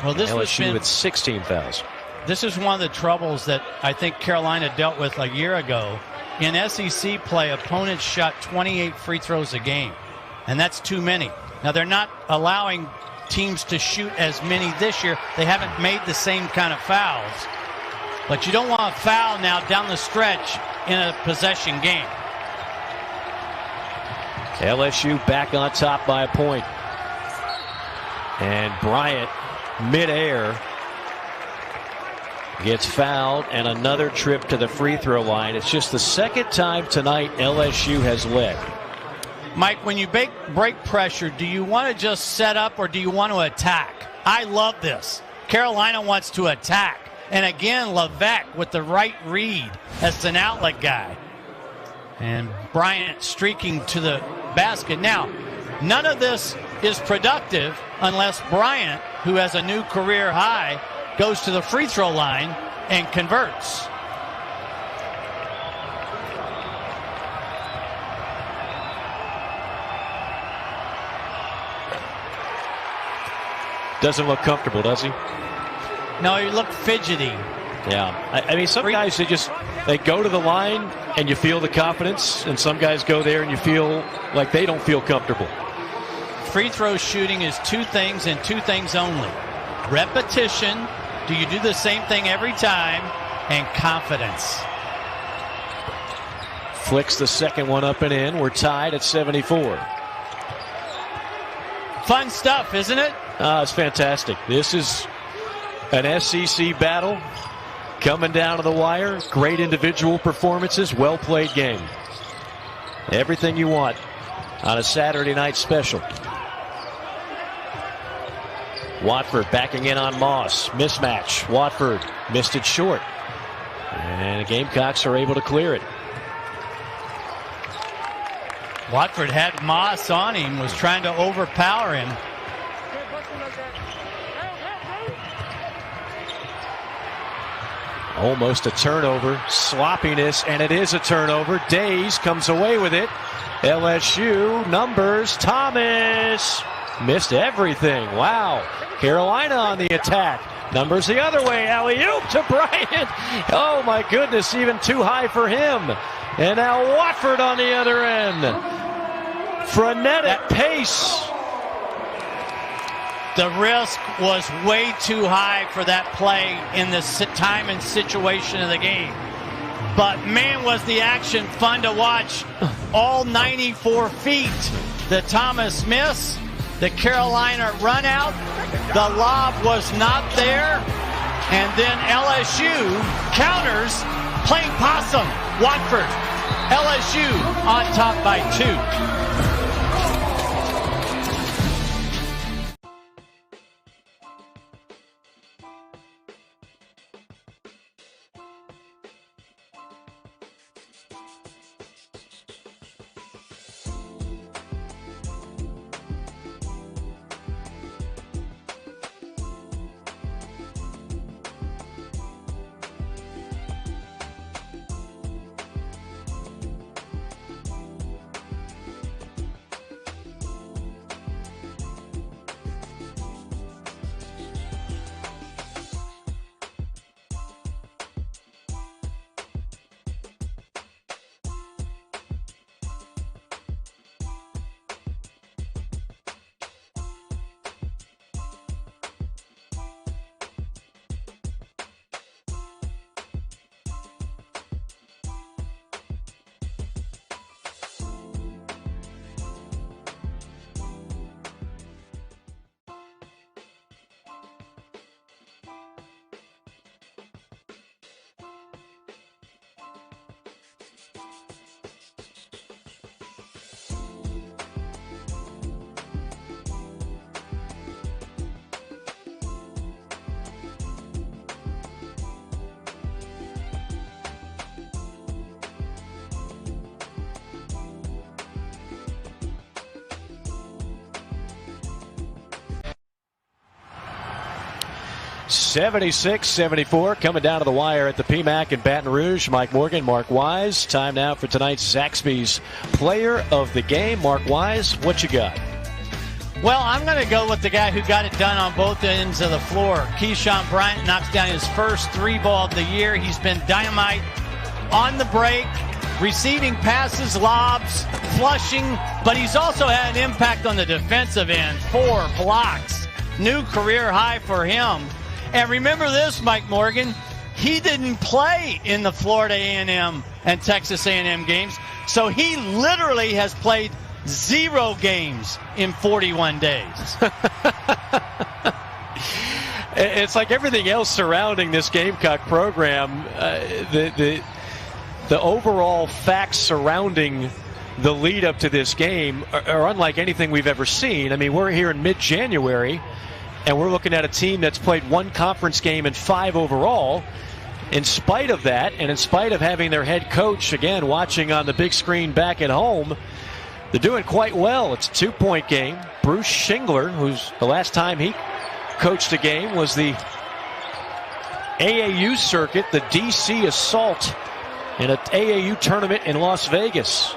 Well, this LSU with 16 fouls. This is one of the troubles that I think Carolina dealt with a year ago. In SEC play, opponents shot 28 free throws a game, and that's too many. Now, they're not allowing teams to shoot as many this year. They haven't made the same kind of fouls. But you don't want to foul now down the stretch in a possession game. LSU back on top by a point. And Bryant, midair, gets fouled, and another trip to the free throw line. It's just the second time tonight LSU has led. Mike, when you break pressure, do you want to just set up or do you want to attack? I love this. Carolina wants to attack. And again, Levesque with the right read as an outlet guy. And Bryant streaking to the basket. Now, none of this is productive unless Bryant, who has a new career high, goes to the free throw line and converts. Doesn't look comfortable, does he? No, he looked fidgety. Yeah. I mean, some guys, they go to the line and you feel the confidence, and some guys go there and you feel like they don't feel comfortable. Free throw shooting is two things and two things only. Repetition. Do you do the same thing every time? And confidence. Flicks the second one up and in. We're tied at 74. Fun stuff, isn't it? It's fantastic. This is an SEC battle coming down to the wire. Great individual performances. Well-played game. Everything you want on a Saturday night special. Watford backing in on Moss. Mismatch. Watford missed it short. And the Gamecocks are able to clear it. Watford had Moss on him, was trying to overpower him. Almost a turnover. Sloppiness, and it is a turnover. Days comes away with it. LSU numbers. Thomas missed everything. Wow. Carolina on the attack. Numbers the other way. Alley-oop to Bryant. Oh, my goodness. Even too high for him. And now Watford on the other end. Frenetic pace. The risk was way too high for that play in the time and situation of the game. But, man, was the action fun to watch. All 94 feet. The Thomas miss. The Carolina run out. The lob was not there. And then LSU counters, playing possum. Watford. LSU on top by 2. 76-74, coming down to the wire at the PMAC in Baton Rouge. Mike Morgan, Mark Wise. Time now for tonight's Zaxby's Player of the Game. Mark Wise, what you got? Well, I'm going to go with the guy who got it done on both ends of the floor. Keyshawn Bryant knocks down his first 3-ball of the year. He's been dynamite on the break, receiving passes, lobs, flushing, but he's also had an impact on the defensive end. 4 blocks. New career high for him. And remember this, Mike Morgan, he didn't play in the Florida A&M and Texas A&M games, so he literally has played 0 games in 41 days. It's like everything else surrounding this Gamecock program. The overall facts surrounding the lead up to this game are unlike anything we've ever seen. I mean, we're here in mid-January, and we're looking at a team that's played 1 conference game and 5 overall. In spite of that, and in spite of having their head coach, again, watching on the big screen back at home, they're doing quite well. It's a 2-point game. Bruce Shingler, who's the last time he coached a game was the AAU circuit, the DC Assault, in an AAU tournament in Las Vegas.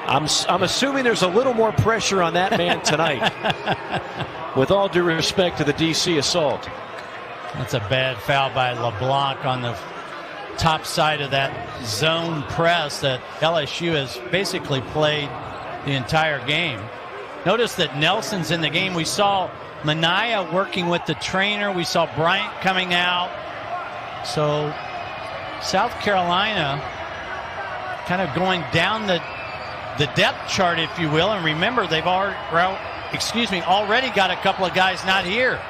I'm assuming there's a little more pressure on that man tonight. With all due respect to the DC Assault. That's a bad foul by LeBlanc on the top side of that zone press that LSU has basically played the entire game. Notice that Nelson's in the game. We saw Minaya working with the trainer. We saw Bryant coming out. So South Carolina kind of going down the depth chart, if you will. And remember, they've already got a couple of guys not here.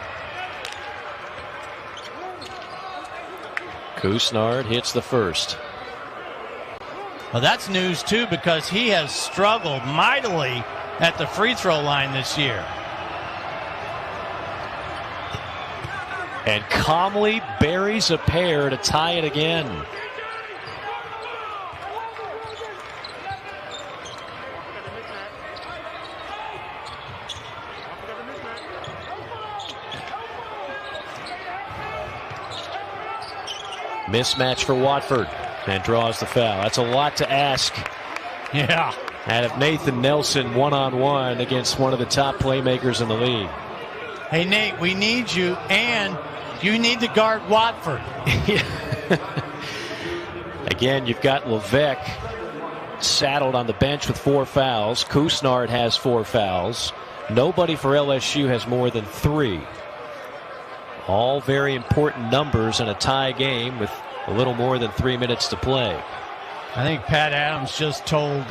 Couisnard hits the first. Well, that's news, too, because he has struggled mightily at the free throw line this year. And calmly buries a pair to tie it again. Mismatch for Watford, and draws the foul. That's a lot to ask. Yeah. Out of Nathan Nelson one-on-one against one of the top playmakers in the league. Hey, Nate, we need you, and you need to guard Watford. Again, you've got Levesque saddled on the bench with 4 fouls. Couisnard has 4 fouls. Nobody for LSU has more than 3. All very important numbers in a tie game with a little more than 3 minutes to play. I think Pat Adams just told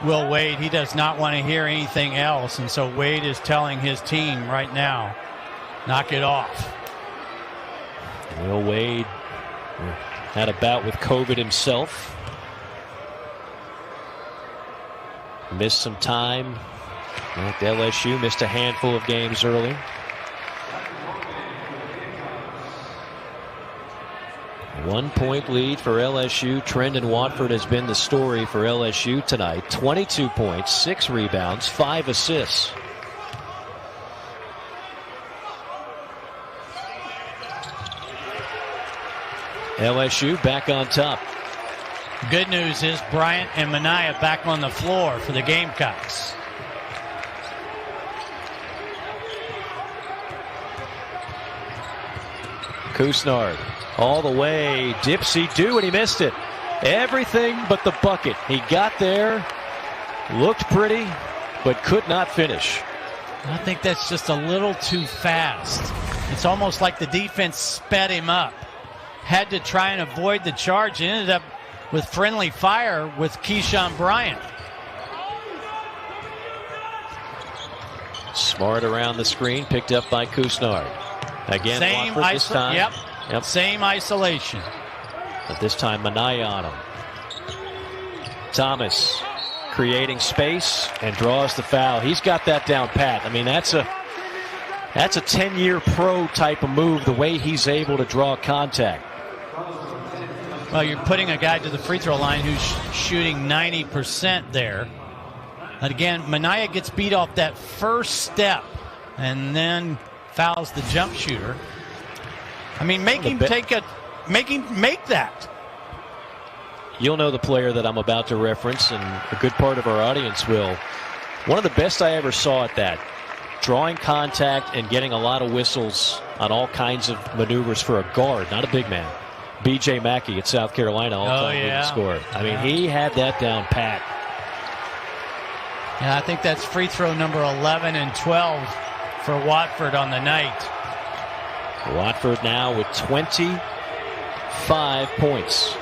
Will Wade he does not want to hear anything else, and so Wade is telling his team right now, knock it off. Will Wade had a bout with COVID himself. Missed some time at LSU, missed a handful of games early. One-point lead for LSU. Trendon Watford has been the story for LSU tonight. 22 points, 6 rebounds, 5 assists. LSU back on top. Good news is Bryant and Minaya back on the floor for the Gamecocks. Couisnard all the way, dipsy-do, and he missed it. Everything but the bucket. He got there, looked pretty, but could not finish. I think that's just a little too fast. It's almost like the defense sped him up. Had to try and avoid the charge and ended up with friendly fire with Keyshawn Bryant. Smart around the screen, picked up by Couisnard. Again, Same Watford this time. Yep. Same isolation. But this time Minaya on him. Thomas creating space and draws the foul. He's got that down pat. I mean, that's a 10-year pro type of move, the way he's able to draw contact. Well, you're putting a guy to the free throw line who's shooting 90% there. And again, Minaya gets beat off that first step and then fouls the jump shooter. I mean, make him make that. You'll know the player that I'm about to reference, and a good part of our audience will. One of the best I ever saw at that. Drawing contact and getting a lot of whistles on all kinds of maneuvers for a guard, not a big man. B.J. Mackey at South Carolina, all-time leading scorer. I mean, he had that down pat. Yeah, I think that's free throw number 11 and 12 for Watford on the night. Watford now with 25 points.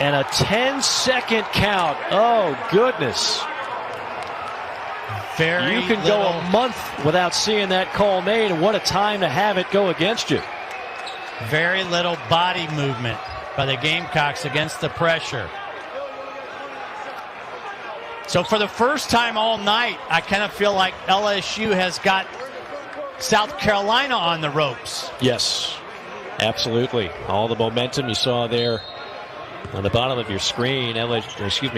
And a 10-second count. Oh, goodness. You can go a month without seeing that call made, and what a time to have it go against you. Very little body movement by the Gamecocks against the pressure. So for the first time all night, I kind of feel like LSU has got South Carolina on the ropes. Yes, absolutely. All the momentum you saw there on the bottom of your screen.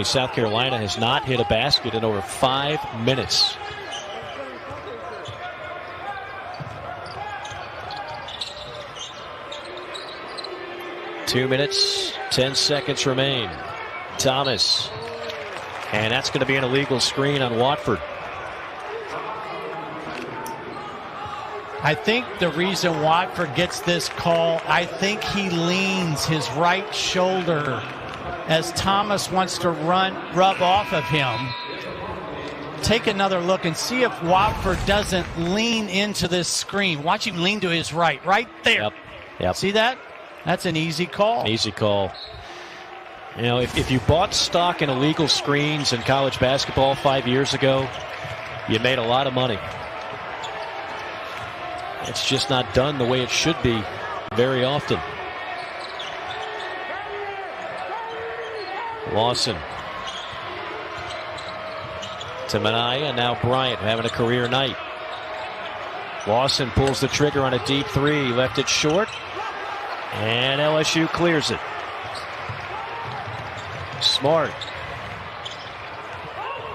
South Carolina has not hit a basket in over 5 minutes. Two minutes, 10 seconds remain. Thomas. And that's going to be an illegal screen on Watford. I think the reason Watford gets this call, I think he leans his right shoulder as Thomas wants to rub off of him. Take another look and see if Watford doesn't lean into this screen. Watch him lean to his right there. Yep. See that? That's an easy call. Easy call. You know, if you bought stock in illegal screens in college basketball 5 years ago, you made a lot of money. It's just not done the way it should be very often. Lawson to Minaya, now Bryant having a career night. Lawson pulls the trigger on a deep three, left it short, and LSU clears it. Smart.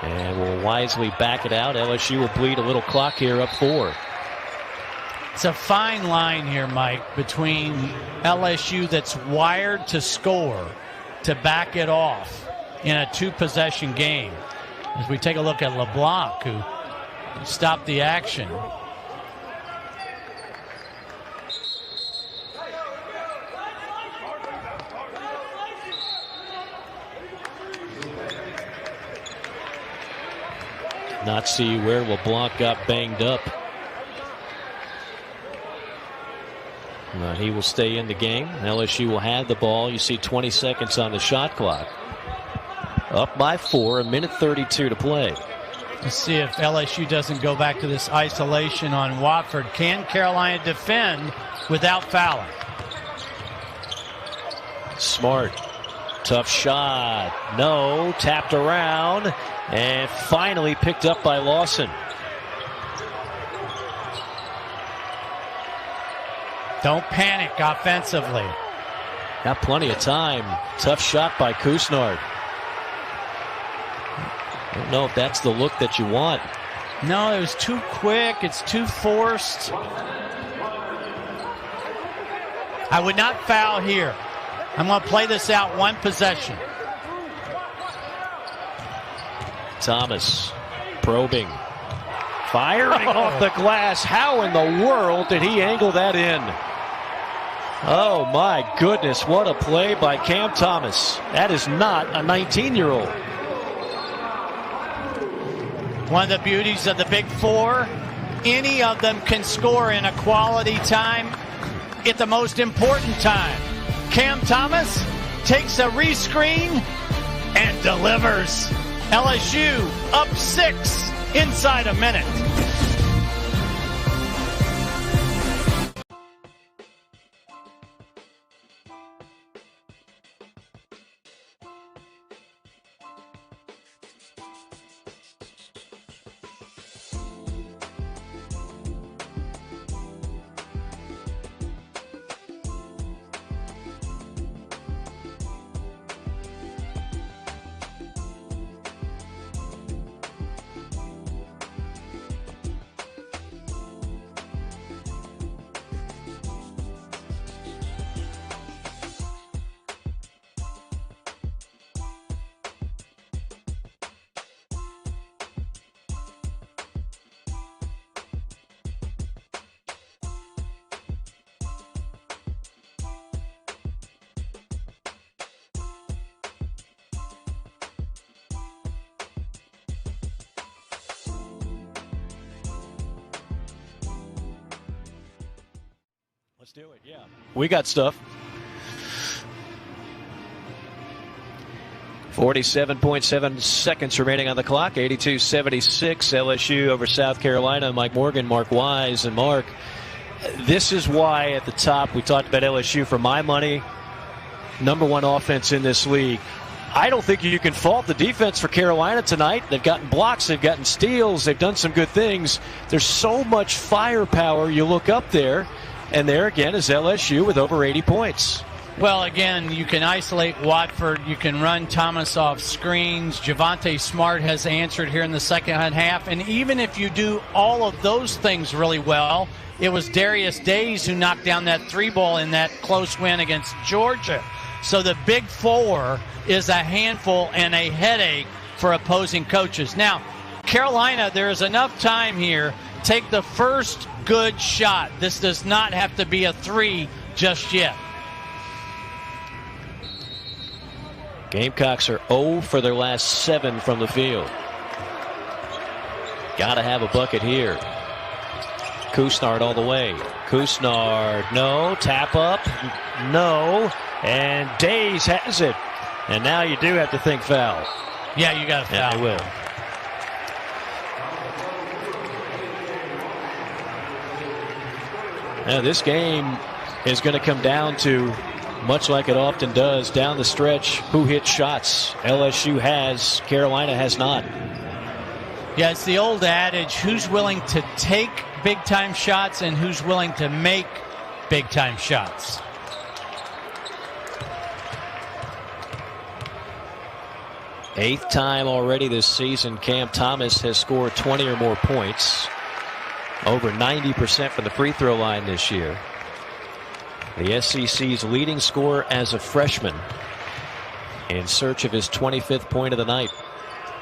And will wisely back it out. LSU will bleed a little clock here, up 4. It's a fine line here, Mike, between LSU that's wired to score to back it off in a 2-possession game. As we take a look at LeBlanc, who stopped the action. Not see where LeBlanc got banged up. He will stay in the game. LSU will have the ball. You see 20 seconds on the shot clock. Up by 4, 1:32 to play. Let's see if LSU doesn't go back to this isolation on Watford. Can Carolina defend without fouling? Smart. Tough shot. No. Tapped around. And finally picked up by Lawson. Don't panic offensively. Got plenty of time. Tough shot by Kusnard. I don't know if that's the look that you want. No, it was too quick. It's too forced. I would not foul here. I'm going to play this out 1 possession. Thomas probing. Firing off the glass. How in the world did he angle that in? Oh my goodness, what a play by Cam Thomas. That is not a 19-year-old. One of the beauties of the Big Four, any of them can score in a quality time at the most important time. Cam Thomas takes a rescreen and delivers. LSU up 6 inside a minute. Let's do it, yeah. We got stuff. 47.7 seconds remaining on the clock. 82-76 LSU over South Carolina. Mike Morgan, Mark Wise. And Mark, this is why at the top we talked about LSU. For my money, #1 offense in this league. I don't think you can fault the defense for Carolina tonight. They've gotten blocks, they've gotten steals, they've done some good things. There's so much firepower. You look up there, and there again is LSU with over 80 points. Well, again, you can isolate Watford. You can run Thomas off screens. Javonte Smart has answered here in the second half. And even if you do all of those things really well, it was Darius Days who knocked down that 3-ball in that close win against Georgia. So the big four is a handful and a headache for opposing coaches. Now, Carolina, there is enough time here. Take the first good shot. This does not have to be a 3 just yet. Gamecocks are 0 for their last 7 from the field. Got to have a bucket here. Kusnard all the way. Kusnard, no. Tap up, no. And Days has it. And now you do have to think foul. Yeah, you got to foul. And they will. Now this game is going to come down to, much like it often does, down the stretch, who hits shots. LSU has, Carolina has not. Yeah, it's the old adage, who's willing to take big-time shots and who's willing to make big-time shots. Eighth time already this season, Cam Thomas has scored 20 or more points. Over 90% from the free throw line this year. The SEC's leading scorer as a freshman, in search of his 25th point of the night.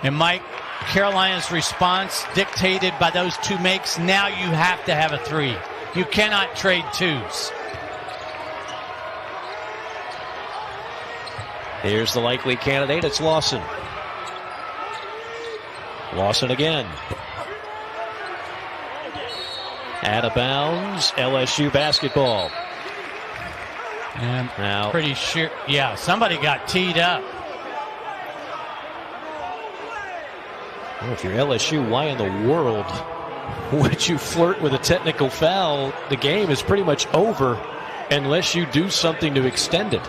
And Mike, Carolina's response dictated by those 2 makes. Now you have to have a 3. You cannot trade 2s. Here's the likely candidate. It's Lawson. Lawson again. Out of bounds. LSU basketball. And now, pretty sure, yeah, somebody got teed up. Well, if you're LSU, why in the world would you flirt with a technical foul? The game is pretty much over unless you do something to extend it.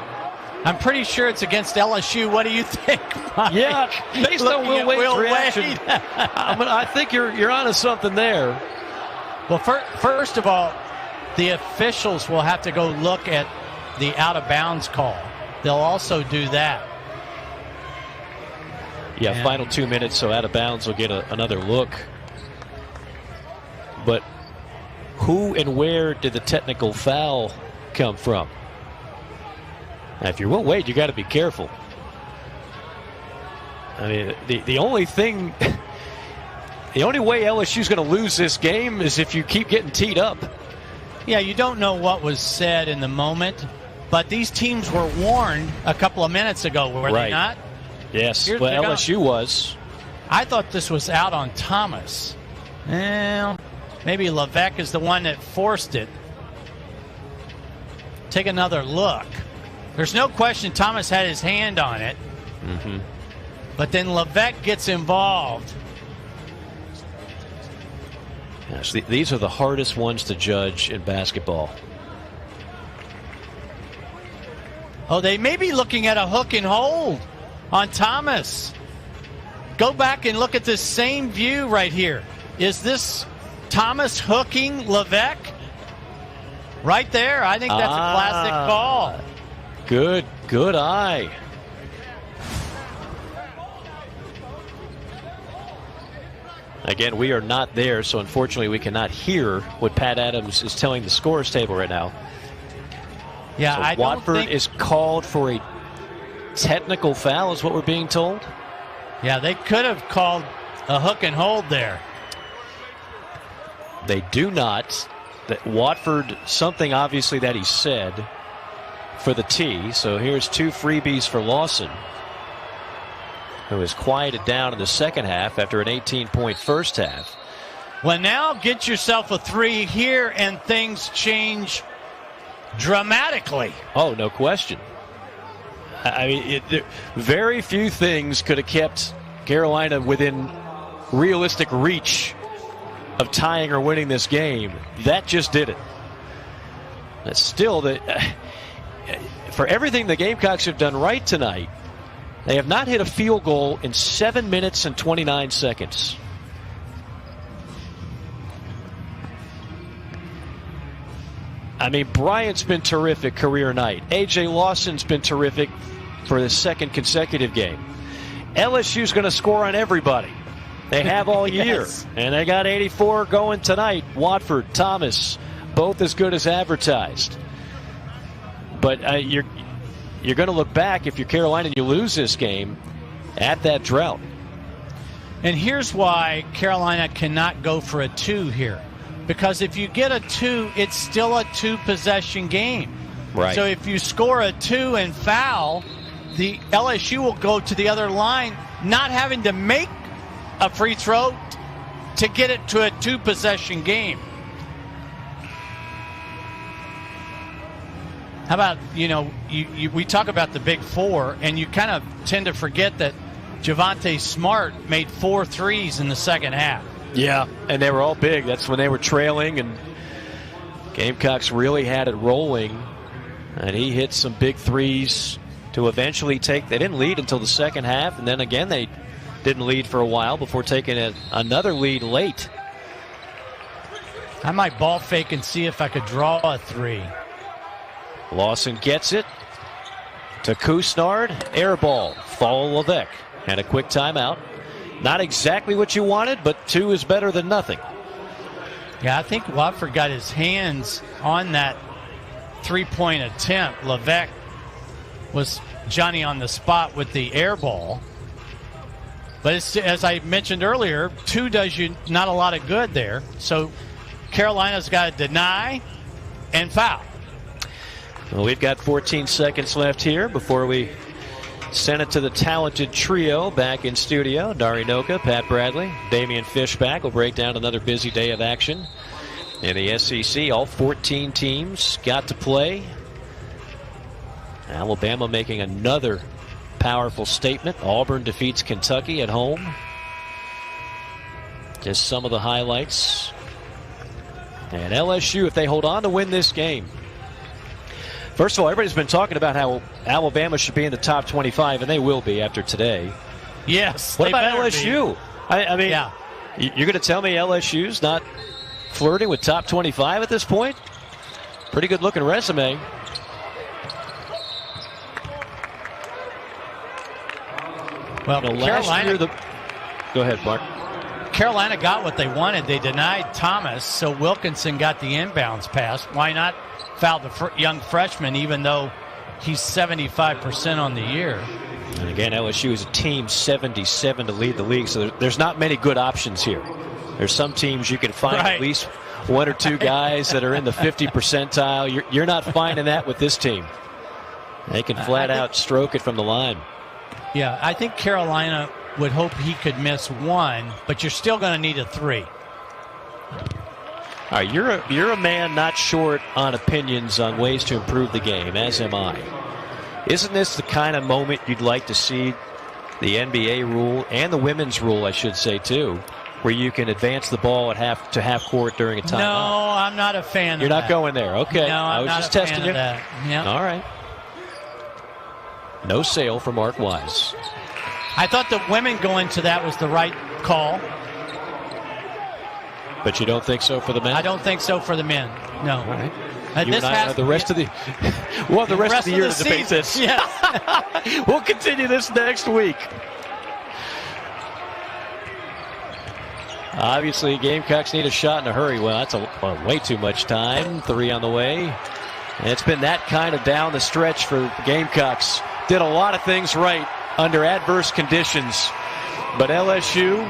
I'm pretty sure it's against LSU. What do you think, Mike? Yeah, based on Will Wade's reaction, Wade. I think you're onto something there. Well, first of all, the officials will have to go look at the out-of-bounds call. They'll also do that. Yeah, and final 2 minutes, so out of bounds will get another look. But who and where did the technical foul come from? Now, if you're Will Wade, you got to be careful. I mean, the only thing, the only way LSU's going to lose this game is if you keep getting teed up. Yeah, you don't know what was said in the moment, but these teams were warned a couple of minutes ago, were they not? Yes, well, LSU was. I thought this was out on Thomas. Well, maybe Levesque is the one that forced it. Take another look. There's no question Thomas had his hand on it. Mm-hmm. But then Levesque gets involved. Yes, these are the hardest ones to judge in basketball. Oh, they may be looking at a hook and hold on Thomas. Go back and look at this same view right here. Is this Thomas hooking Levesque? Right there. I think that's a classic call. Good eye. Again, we are not there, so unfortunately we cannot hear what Pat Adams is telling the scores table right now. Yeah, so I don't Watford think... is called for a technical foul, is what we're being told. Yeah, they could have called a hook and hold there. They do not. That Watford, something obviously that he said for the tee. So here's 2 freebies for Lawson, who is quieted down in the second half after an 18-point first half. Well, now get yourself a 3 here and things change dramatically. Oh, no question. I mean, very few things could have kept Carolina within realistic reach of tying or winning this game. That just did it. That's still for everything the Gamecocks have done right tonight, they have not hit a field goal in 7 minutes and 29 seconds. I mean, Bryant's been terrific career night. A.J. Lawson's been terrific for the second consecutive game. LSU's going to score on everybody. They have all year. Yes. And they got 84 going tonight. Watford, Thomas, both as good as advertised. But you're going to look back, if you're Carolina and you lose this game, at that drought. And here's why Carolina cannot go for a 2 here. Because if you get a 2, it's still a 2-possession game. Right. So if you score a 2 and foul, the LSU will go to the other line, not having to make a free throw to get it to a 2-possession game. How about, we talk about the big 4, and you kind of tend to forget that Javonte Smart made 4 threes in the second half. Yeah, and they were all big. That's when they were trailing, and Gamecocks really had it rolling. And he hit some big threes to eventually take. They didn't lead until the second half, and then again they didn't lead for a while before taking another lead late. I might ball fake and see if I could draw a 3. Lawson gets it to Kusnard. Air ball. Follow Levesque. And a quick timeout. Not exactly what you wanted, but 2 is better than nothing. Yeah, I think Watford got his hands on that 3-point attempt. Levesque was Johnny on the spot with the air ball. But it's, as I mentioned earlier, 2 does you not a lot of good there. So Carolina's got to deny and foul. Well, we've got 14 seconds left here before we send it to the talented trio back in studio. Dari Noka, Pat Bradley, Damian Fishback will break down another busy day of action in the SEC. All 14 teams got to play. Alabama making another powerful statement. Auburn defeats Kentucky at home. Just some of the highlights. And LSU, if they hold on to win this game. First of all, everybody's been talking about how Alabama should be in the top 25, and they will be after today. Yes. What about LSU? I mean, yeah. You're going to tell me LSU's not flirting with top 25 at this point? Pretty good looking resume. Well, Carolina. Go ahead, Mark. Carolina got what they wanted. They denied Thomas, so Wilkinson got the inbounds pass. Why not foul the young freshman, even though he's 75% on the year? And again, LSU is a team 77 to lead the league, so there's not many good options here. There's some teams you can find at least 1 or 2 guys that are in the 50 percentile. You're not finding that with this team. They can flat out stroke it from the line. Yeah, I think Carolina would hope he could miss 1, but you're still going to need a 3. All right, you're a man not short on opinions on ways to improve the game, as am I. Isn't this the kind of moment you'd like to see the NBA rule and the women's rule, I should say, too, where you can advance the ball at half court during a timeout? No, I'm not a fan of that. You're not going there. Okay. No, I was just testing you. That. Yep. All right. No sale for Mark Wise. I thought the women going to that was the right call. But you don't think so for the men? I don't think so for the men. No. All right. You and I have the rest of the we'll have the rest of the year to debate this. Yeah. We'll continue this next week. Obviously, Gamecocks need a shot in a hurry. Well, that's way too much time. 3 on the way. And it's been that kind of down the stretch for Gamecocks. Did a lot of things right under adverse conditions. But LSU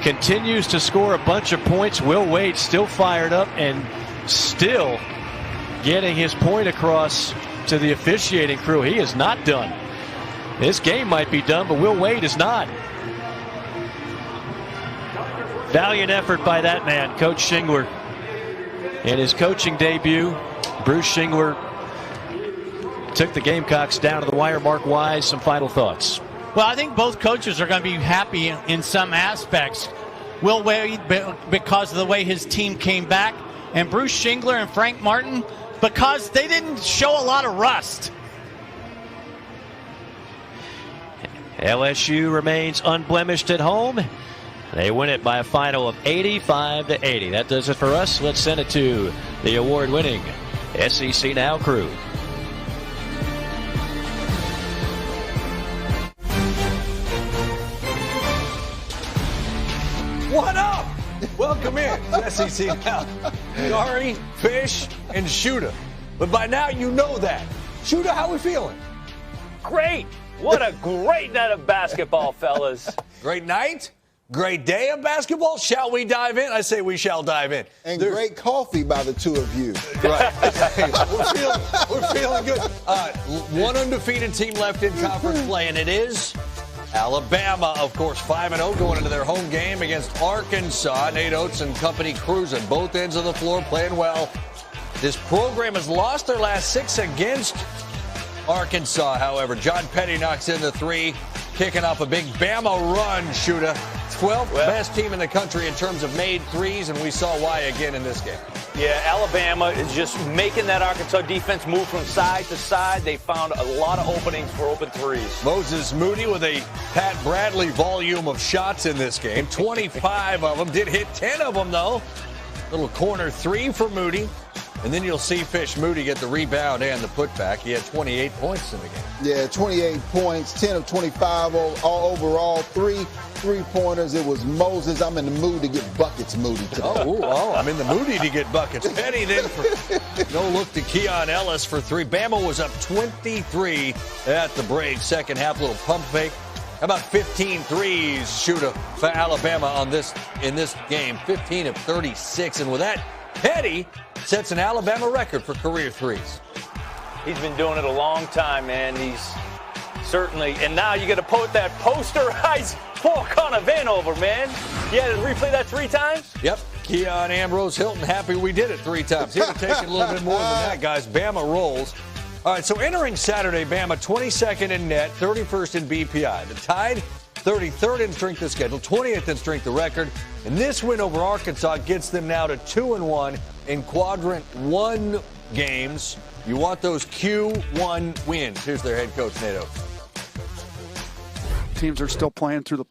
continues to score a bunch of points. Will Wade still fired up and still getting his point across to the officiating crew. He is not done. This game might be done, but Will Wade is not. Valiant effort by that man, Coach Shingler. In his coaching debut, Bruce Shingler took the Gamecocks down to the wire. Mark Wise, some final thoughts. Well, I think both coaches are going to be happy in some aspects. Will Wade, because of the way his team came back, and Bruce Shingler and Frank Martin, because they didn't show a lot of rust. LSU remains unblemished at home. They win it by a final of 85-80. That does it for us. Let's send it to the award-winning SEC Now crew. What up? Welcome in to SEC Now. Dari, Fish, and Shooter. But by now you know that. Shooter, how we feeling? Great. What a great night of basketball, fellas. Great night? Great day of basketball? Shall we dive in? I say we shall dive in. And great coffee by the two of you. Right. we're feeling good. One undefeated team left in conference play, and it is Alabama, of course, 5-0 going into their home game against Arkansas. Nate Oates and company cruising both ends of the floor, playing well. This program has lost their last 6 against Arkansas, however. John Petty knocks in the 3, kicking off a big Bama run, Shooter. 12th best team in the country in terms of made threes, and we saw why again in this game. Yeah, Alabama is just making that Arkansas defense move from side to side. They found a lot of openings for open threes. Moses Moody with a Pat Bradley volume of shots in this game. 25 of them. Did hit 10 of them, though. Little corner 3 for Moody. And then you'll see Fish Moody get the rebound and the putback. He had 28 points in the game. Yeah, 28 points, 10 of 25 all overall, 3 3-pointers. It was Moses. I'm in the mood to get buckets, Moody, today. I'm in the moody to get buckets. Petty then for no look to Keon Ellis for 3. Bama was up 23 at the break. Second half, little pump fake. How about 15 threes, Shooter, for Alabama in this game. 15 of 36. And with that, Petty sets an Alabama record for career threes. He's been doing it a long time, man. He's certainly, and now you got to put that posterized four-corner event over, man. You had to replay that 3 times? Yep. Keon Ambrose Hilton, happy we did it 3 times. He'll take it a little bit more than that, guys. Bama rolls. All right, so entering Saturday, Bama 22nd in net, 31st in BPI. The Tide, 33rd in strength of schedule, 20th in strength of record. And this win over Arkansas gets them now to 2-1 in quadrant 1 games. You want those Q1 wins. Here's their head coach, Nate Oates. Teams are still playing through the